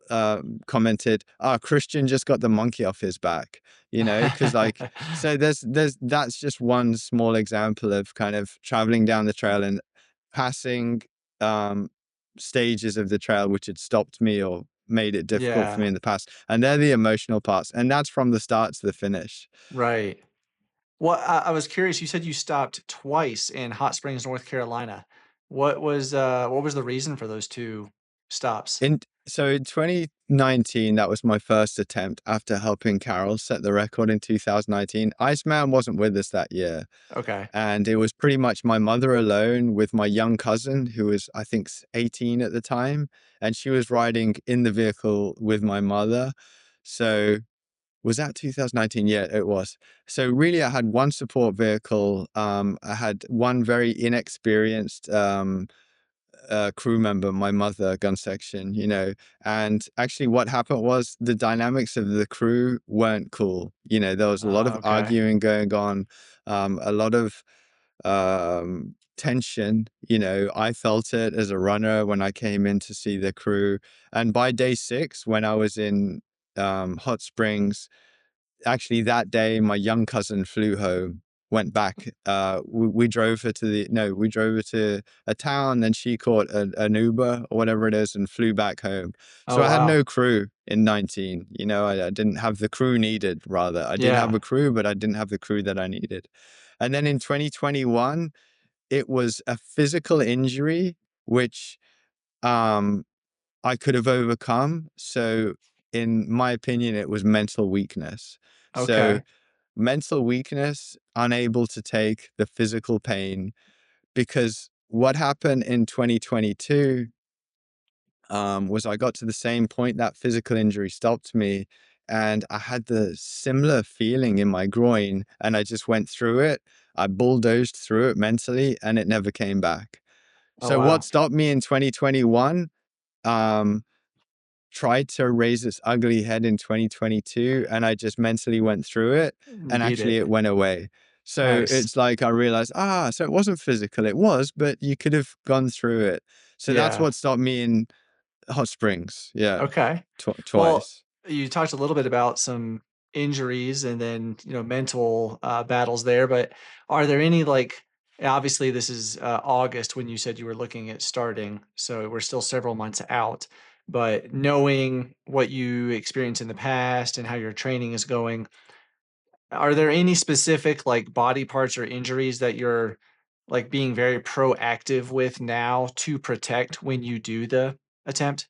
commented, Kristian just got the monkey off his back, because like, so that's just one small example of kind of traveling down the trail and passing um, stages of the trail which had stopped me or made it difficult for Yeah, me in the past. And they're the emotional parts. And that's from the start to the finish. right. Well, I was curious, you said you stopped twice in Hot Springs, North Carolina. What was the reason for those 2 stops? So in 2019, that was my first attempt after helping Carol set the record in 2019. Iceman wasn't with us that year. Okay. And it was pretty much my mother alone with my young cousin, who was, I think, 18 at the time. And she was riding in the vehicle with my mother. So was that 2019? Yeah, it was. So really, I had one support vehicle. I had one very inexperienced crew member, my mother, gun section, and actually what happened was the dynamics of the crew weren't cool. There was a lot Oh, of okay. arguing going on, a lot of tension. I felt it as a runner when I came in to see the crew. And by day 6, when I was in Hot Springs, actually that day my young cousin flew home, went back. We drove her to we drove her to a town, then she caught an Uber or whatever it is and flew back home. So Oh, I had wow. no crew in 19. I didn't have the crew needed. Rather, I did have Yeah. a crew, but I didn't have the crew that I needed. And then in 2021, it was a physical injury which um I could have overcome. So in my opinion, it was mental weakness. So Okay. mental weakness, unable to take the physical pain, because what happened in 2022 was I got to the same point that physical injury stopped me, and I had the similar feeling in my groin, and I just went through it. I bulldozed through it mentally, and it never came back. Oh, So what wow. stopped me in 2021? Um, Tried to raise its ugly head in 2022, and I just mentally went through it, You and beat actually it. it went away. So Nice. it's like I realized, so it wasn't physical. It was, but you could have gone through it. So that's Yeah. what stopped me in Hot Springs. Yeah, Okay. Well, twice. you talked a little bit about some injuries and then, mental, battles there, but are there any, like, obviously, this is, August when you said you were looking at starting, so we're still several months out, but knowing what you experienced in the past and how your training is going, are there any specific, like, body parts or injuries that you're, like, being very proactive with now to protect when you do the attempt?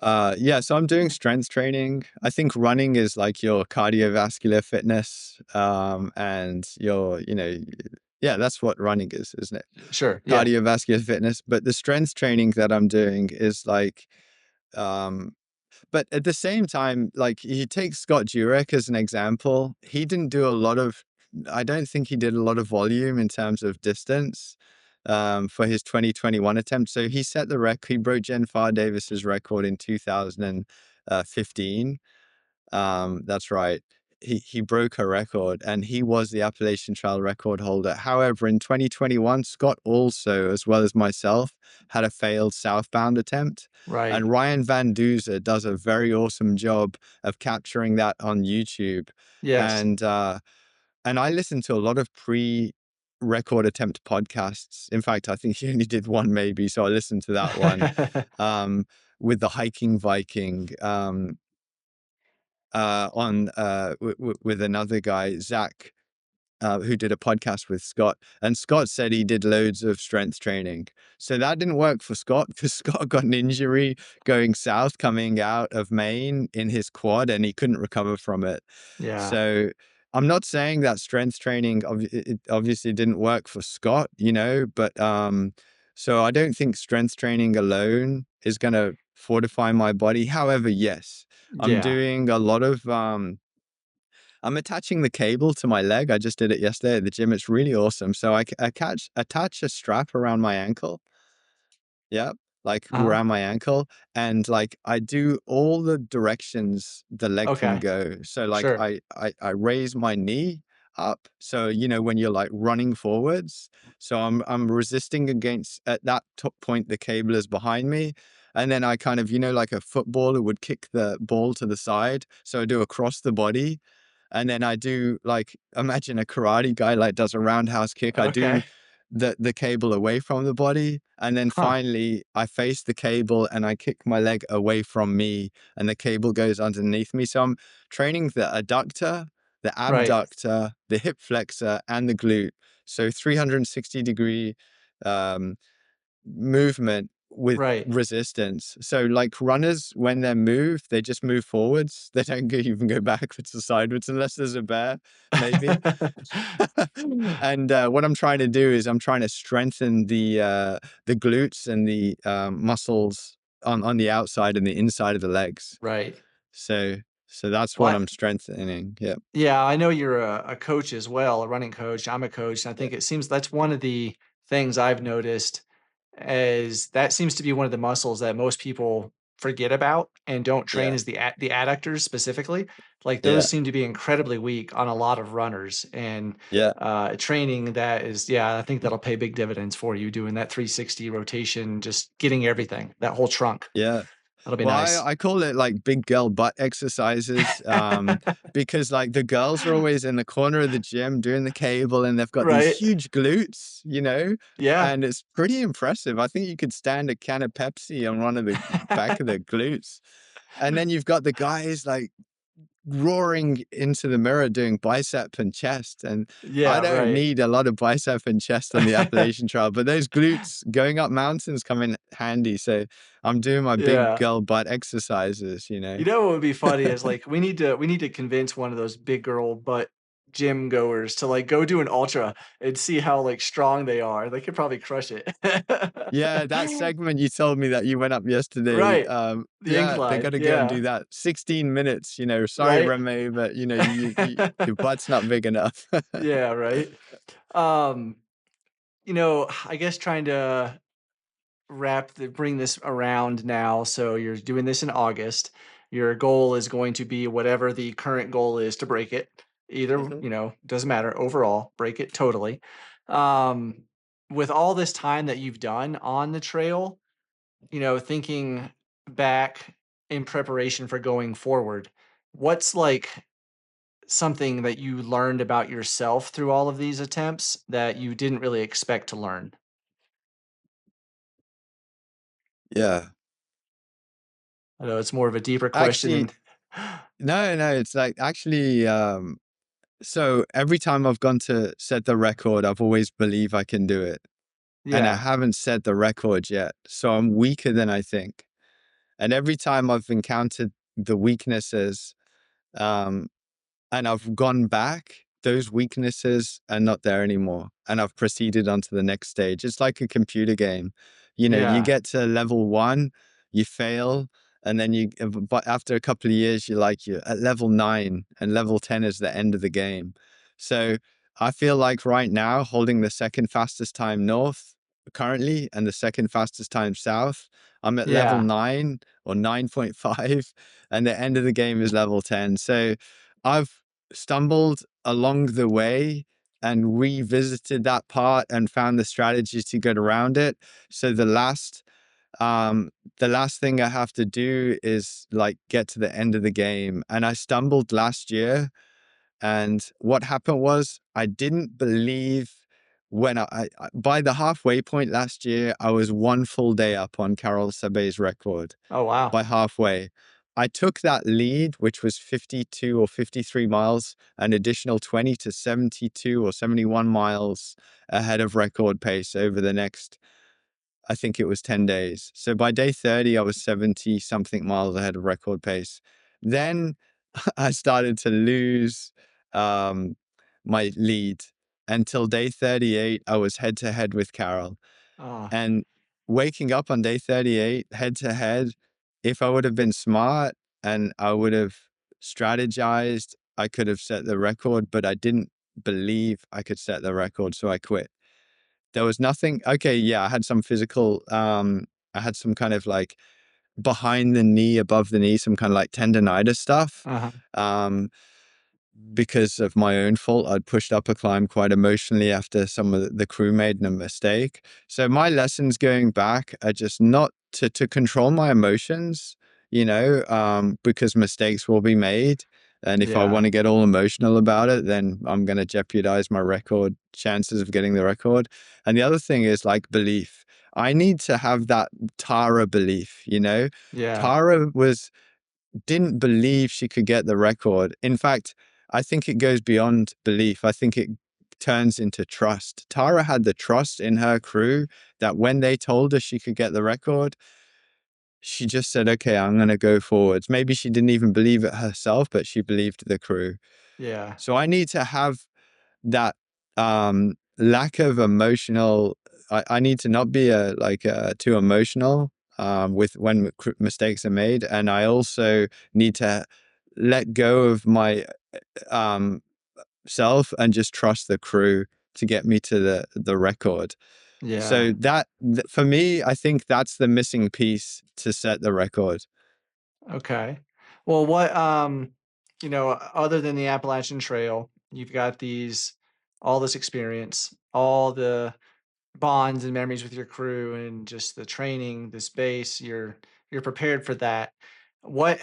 Yeah, so I'm doing strength training. I think running is like your cardiovascular fitness, and yeah, that's what running is, isn't it? Sure, yeah. Cardiovascular fitness. But the strength training that I'm doing is like, um, but at the same time, like you take Scott Jurek as an example, he didn't do a lot of, I don't think he did a lot of volume in terms of distance for his 2021 attempt. So he set the record, he broke Jen Farr Davis's record in 2015. That's right. He broke a record, and he was the Appalachian Trail record holder. However, in 2021, Scott also, as well as myself, had a failed southbound attempt. Right. And Ryan Van Duzer does a very awesome job of capturing that on YouTube. Yes. And and I listen to a lot of pre-record attempt podcasts. In fact, I think he only did one maybe, so I listened to that one. Um, with the hiking Viking. On with another guy, Zach, who did a podcast with Scott, and Scott said he did loads of strength training. So that didn't work for Scott because Scott got an injury going south, coming out of Maine in his quad, and he couldn't recover from it. Yeah. So I'm not saying that strength training it obviously didn't work for Scott, you know, but so I don't think strength training alone is going to fortify my body. However, yes, I'm Yeah. doing a lot of I'm attaching the cable to my leg. I just did it yesterday at the gym. It's really awesome. So attach a strap around my ankle. Yep. Like Uh-huh. around my ankle. And like I do all the directions the leg can Okay. go. So like Sure. I raise my knee up. So you know when you're like running forwards. So I'm resisting against at that top point the cable is behind me. And then I kind of, you know, like a footballer would kick the ball to the side. So I do across the body. And then I do like imagine a karate guy like does a roundhouse kick. I do Okay. the cable away from the body, and then Huh. finally I face the cable and I kick my leg away from me, and the cable goes underneath me. So I'm training the adductor, the Right. abductor, the hip flexor, and the glute. So 360-degree um, movement with Right. resistance. So like runners, when they move, they just move forwards. They don't even go backwards or sideways unless there's a bear, maybe. And what I'm trying to do is I'm trying to strengthen the glutes and the muscles on the outside and the inside of the legs. Right. So so that's what Well, I'm strengthening. Yeah. yeah, I know you're a coach as well, a running coach. I'm a coach, and I Yeah. think it seems that's one of the things I've noticed is that seems to be one of the muscles that most people forget about and don't train Yeah. is the adductors specifically. Like those Yeah. seem to be incredibly weak on a lot of runners, and Yeah. training that is, yeah, I think that'll pay big dividends for you doing that 360 rotation, just getting everything, that whole trunk. Yeah. That'll be Well, nice. I call it like big girl butt exercises, because like the girls are always in the corner of the gym doing the cable and they've got these Right? huge glutes, you know, Yeah. and it's pretty impressive. I think you could stand a can of Pepsi on one of the back of the glutes. And then you've got the guys like roaring into the mirror doing bicep and chest. And I Yeah, don't right. need a lot of bicep and chest on the Appalachian Trail, but those glutes going up mountains come in handy. So I'm doing my big Yeah. girl butt exercises, you know? You know what would be funny is, like, we need to convince one of those big girl butt gym goers to, like, go do an ultra and see how, like, strong they are. They could probably crush it. Yeah, that segment you told me that you went up yesterday. Right. The Yeah, they got incline, to go and do yeah. that. 16 minutes, you know. Sorry, Right? Remy, but you know, your butt's not big enough. Yeah, right? Um, I guess trying to bring this around now. So you're doing this in August. Your goal is going to be whatever the current goal is to break it. Either, Mhm. doesn't matter overall, break it totally. Um, with all this time that you've done on the trail, thinking back in preparation for going forward, what's like something that you learned about yourself through all of these attempts that you didn't really expect to learn? Yeah. I know it's more of a deeper question Actually, and no, no, it's like actually, so every time I've gone to set the record, I've always believed I can do it. And I yeah, haven't set the record yet. So I'm weaker than I think. And every time I've encountered the weaknesses, um, and I've gone back, those weaknesses are not there anymore. And I've proceeded on to the next stage. It's like a computer game. You know, you yeah, get to level one, you fail, and then but after a couple of years, you're at level nine, and level 10 is the end of the game. So I feel like right now, holding the second fastest time north, currently, and the second fastest time south. I'm at level Yeah. 9 or 9.5, and the end of the game is level 10. So I've stumbled along the way and revisited that part and found the strategies to get around it. So um the last thing I have to do is like get to the end of the game. And I stumbled last year, and what happened was I didn't believe when by the halfway point last year, I was one full day up on Carol Sabe's record Oh, wow. by halfway. I took that lead, which was 52 or 53 miles, an additional 20 to 72 or 71 miles ahead of record pace over the next, I think it was 10 days. So by day 30, I was 70 something miles ahead of record pace. Then I started to lose um, my lead until day 38. I was head to head with Carol. Oh, And waking up on day 38, head to head, if I would have been smart and I would have strategized, I could have set the record, but I didn't believe I could set the record. So I quit. There was nothing. Okay. Yeah. I had some physical, I had some kind of like behind the knee, above the knee, some kind of like tendonitis stuff. uh-huh. Um, because of my own fault, I'd pushed up a climb quite emotionally after some of the crew made a mistake. So my lessons going back are just not to control my emotions, because mistakes will be made. And if I Yeah. want to get all emotional about it, then I'm going to jeopardize my record chances of getting the record. And the other thing is like belief. I need to have that Tara belief. Yeah. Tara didn't believe she could get the record. In fact, I think it goes beyond belief. I think it turns into trust. Tara had the trust in her crew that when they told her she could get the record, she just said, okay, I'm going to go forwards. Maybe she didn't even believe it herself, but she believed the crew. Yeah. So I need to have that lack of emotional. I need to not be too emotional with when mistakes are made, and I also need to let go of my um, self and just trust the crew to get me to the record. Yeah. So for me, I think that's the missing piece to set the record. Okay. Well, other than the Appalachian Trail, you've got all this experience, all the bonds and memories with your crew and just the training, the space, you're prepared for that. What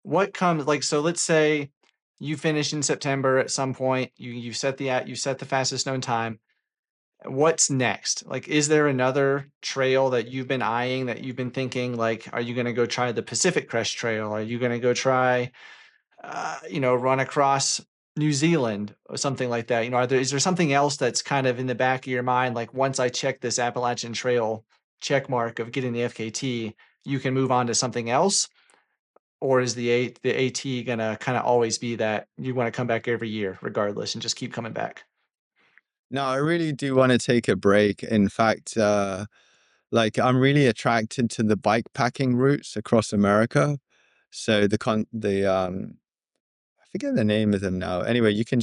what comes like so let's say you finish in September at some point, you set the fastest known time. What's next? Like, is there another trail that you've been eyeing that you've been thinking, like, are you gonna go try the Pacific Crest Trail? Are you gonna go try, run across New Zealand or something like that? Is there something else that's kind of in the back of your mind, like, once I check this Appalachian Trail check mark of getting the FKT, you can move on to something else? Or is the AT gonna kinda always be that you wanna come back every year regardless and just keep coming back? No, I really do want to take a break. In fact, I'm really attracted to the bike packing routes across America. So I forget the name of them now. Anyway, you can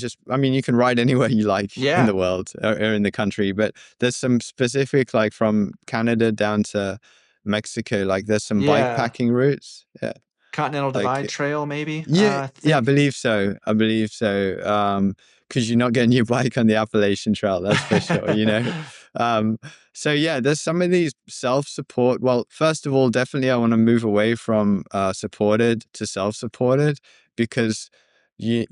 ride anywhere you like in Yeah. the world or in the country, but there's some specific, like from Canada down to Mexico, like there's some bike Yeah. packing routes. Yeah. Continental Divide Like Trail, maybe, yeah, I yeah, I think? believe so. I believe so. Because you're not getting your bike on the Appalachian Trail, that's for sure. Um, so yeah, there's some of these self-support. Well, first of all, definitely I want to move away from supported to self-supported because you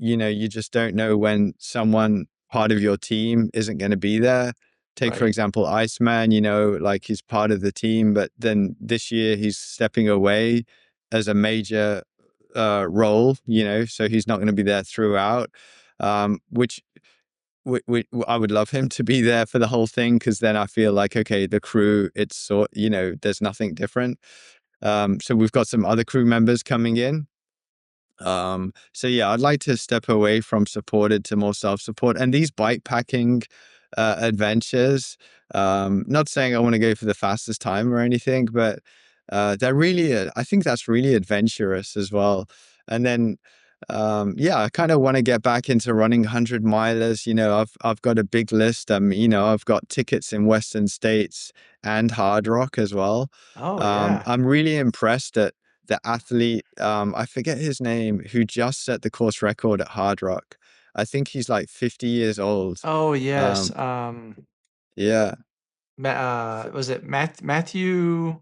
just don't know when someone part of your team isn't going to be there. Take for Right. example, Iceman, like he's part of the team, but then this year he's stepping away as a major role, so he's not going to be there throughout. Which I would love him to be there for the whole thing because then I feel like okay, the crew, there's nothing different. So we've got some other crew members coming in. So yeah, I'd like to step away from supported to more self-support and these bike packing adventures. Not saying I want to go for the fastest time or anything, but I think that's really adventurous as well. And then Yeah, I kind of want to get back into running 100 milers. I've got a big list. I've got tickets in Western States and Hard Rock as well. Oh, yeah. I'm really impressed at the athlete. I forget his name, who just set the course record at Hard Rock. I think he's like 50 years old. Oh, yes. Um, yeah, Was it Matthew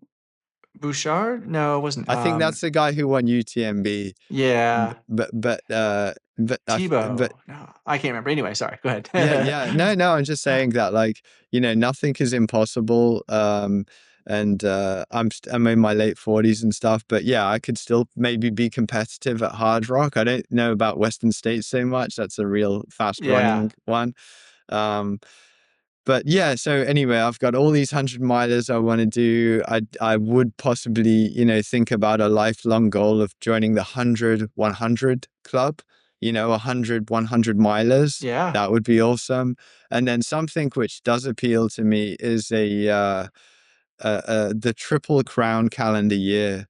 Bouchard? No, it wasn't. I think that's the guy who won UTMB. Yeah, But Tebow. No, I can't remember. Anyway, sorry. Go yeah, ahead. yeah. No, no, I'm just saying that, like, nothing is impossible. And I'm in my late 40s and stuff, but yeah, I could still maybe be competitive at Hard Rock. I don't know about Western States so much. That's a real fast Yeah, running one. Um, but yeah, so anyway, I've got all these 100 milers I want to do. I would possibly, think about a lifelong goal of joining the 100-100 club, 100 milers. yeah, That would be awesome. And then something which does appeal to me is the Triple Crown calendar year.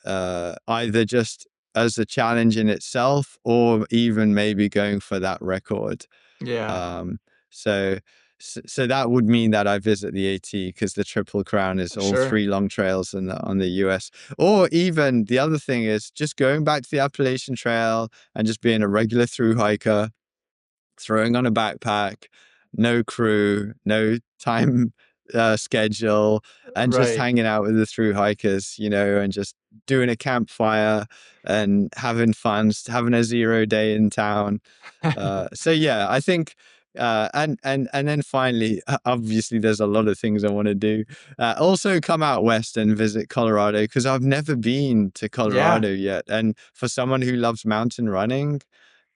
Either just as a challenge in itself, or even maybe going for that record. yeah. Um, so, so that would mean that I visit the AT, because the Triple Crown is all Sure. 3 long trails on the US. Or even the other thing is just going back to the Appalachian Trail and just being a regular through hiker, throwing on a backpack, no crew, no time schedule, and just Right. hanging out with the through hikers, and just doing a campfire and having fun, having a 0 day in town. So yeah, I think, and then finally, obviously, there's a lot of things I want to do. Also, come out west and visit Colorado, because I've never been to Yeah. Colorado yet. And for someone who loves mountain running,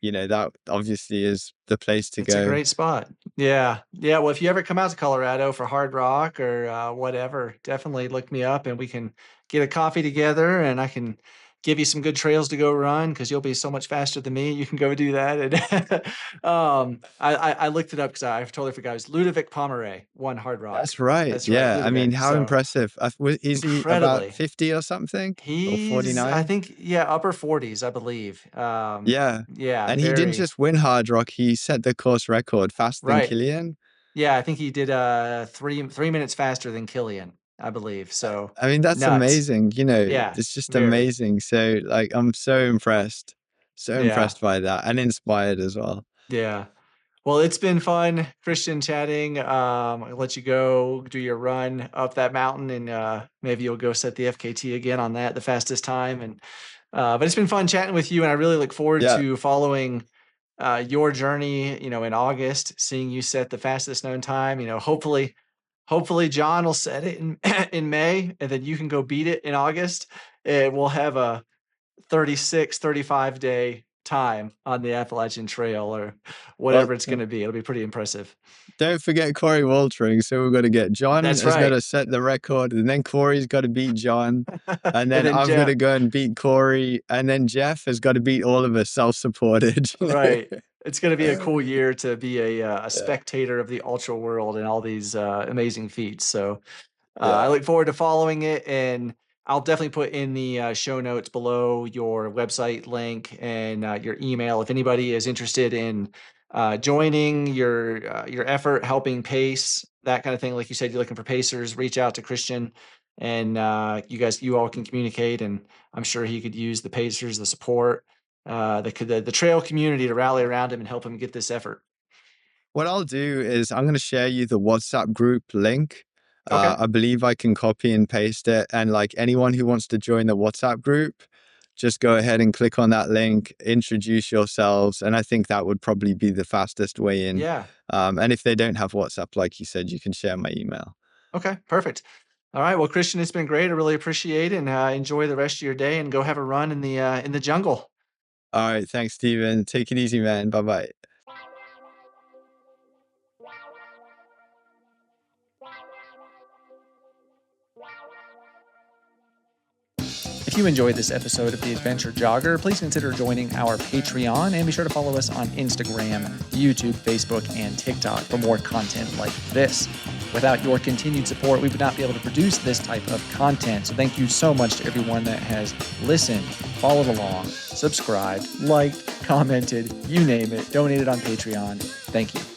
that obviously is the place to It's a go. great spot. Yeah. Yeah, well, if you ever come out to Colorado for Hard Rock or, whatever, definitely look me up and we can get a coffee together and I can give you some good trails to go run because 'cause you'll be so much faster than me. You can go do that, and, I looked it up because I totally forgot. It was Ludovic Pomeroy won Hard Rock. That's right. That's right, Yeah. I mean, Ludovic, how so impressive. Is he about incredibly. 50 or something, or I 49? think, yeah, upper 40s, I believe. Yeah. Yeah, And he didn't very just win Hard Rock, he set the course record faster than right. Killian. Yeah, I think he did, 3 minutes faster than Killian, I believe, so I mean, that's nuts. amazing. Yeah, It's just very. amazing. So, like, I'm so impressed. So Yeah, impressed by that, and inspired as well. yeah. Well, it's been fun, Christian, chatting. I'll let you go do your run up that mountain, and maybe you'll go set the FKT again on that, the fastest time. And but it's been fun chatting with you, and I really look forward Yeah. to following your journey. In August, seeing you set the fastest known time. Hopefully John will set it in in May, and then you can go beat it in August. And we'll have a 36, 35 day time on the Appalachian Trail or Well, whatever it's gonna be. It'll be pretty impressive. don't forget Corey Waltering. So we've got to get John That's has got right. to set the record, and then Corey's got to beat John, and And then then I've got Jeff, to go and beat Corey, and then Jeff has got to beat all of us self-supported. right. It's gonna be a cool year to be a Yeah, spectator of the ultra world and all these, amazing feats. So, I yeah. look forward to following it, and I'll definitely put in the show notes below your website link and your email if anybody is interested in joining your effort, helping pace that kind of thing. Like you said, you're looking for pacers. Reach out to Christian, and you all can communicate. And I'm sure he could use the pacers, the support, the trail community to rally around him and help him get this effort. What I'll do is I'm going to share you the WhatsApp group link. Okay. I believe I can copy and paste it, and like anyone who wants to join the WhatsApp group, just go ahead and click on that link, introduce yourselves, and I think that would probably be the fastest way in. Yeah. And if they don't have WhatsApp, like you said, you can share my email. Okay, perfect. All right. Well, Christian, it's been great. I really appreciate it, and enjoy the rest of your day. And go have a run in the jungle. All right, thanks, Steven. Take it easy, man. Bye bye. If you enjoyed this episode of the Adventure Jogger, please consider joining our Patreon and be sure to follow us on Instagram, YouTube, Facebook, and TikTok for more content like this. Without your continued support, we would not be able to produce this type of content. So thank you so much to everyone that has listened, followed along, subscribed, liked, commented, you name it, donated on Patreon. Thank you.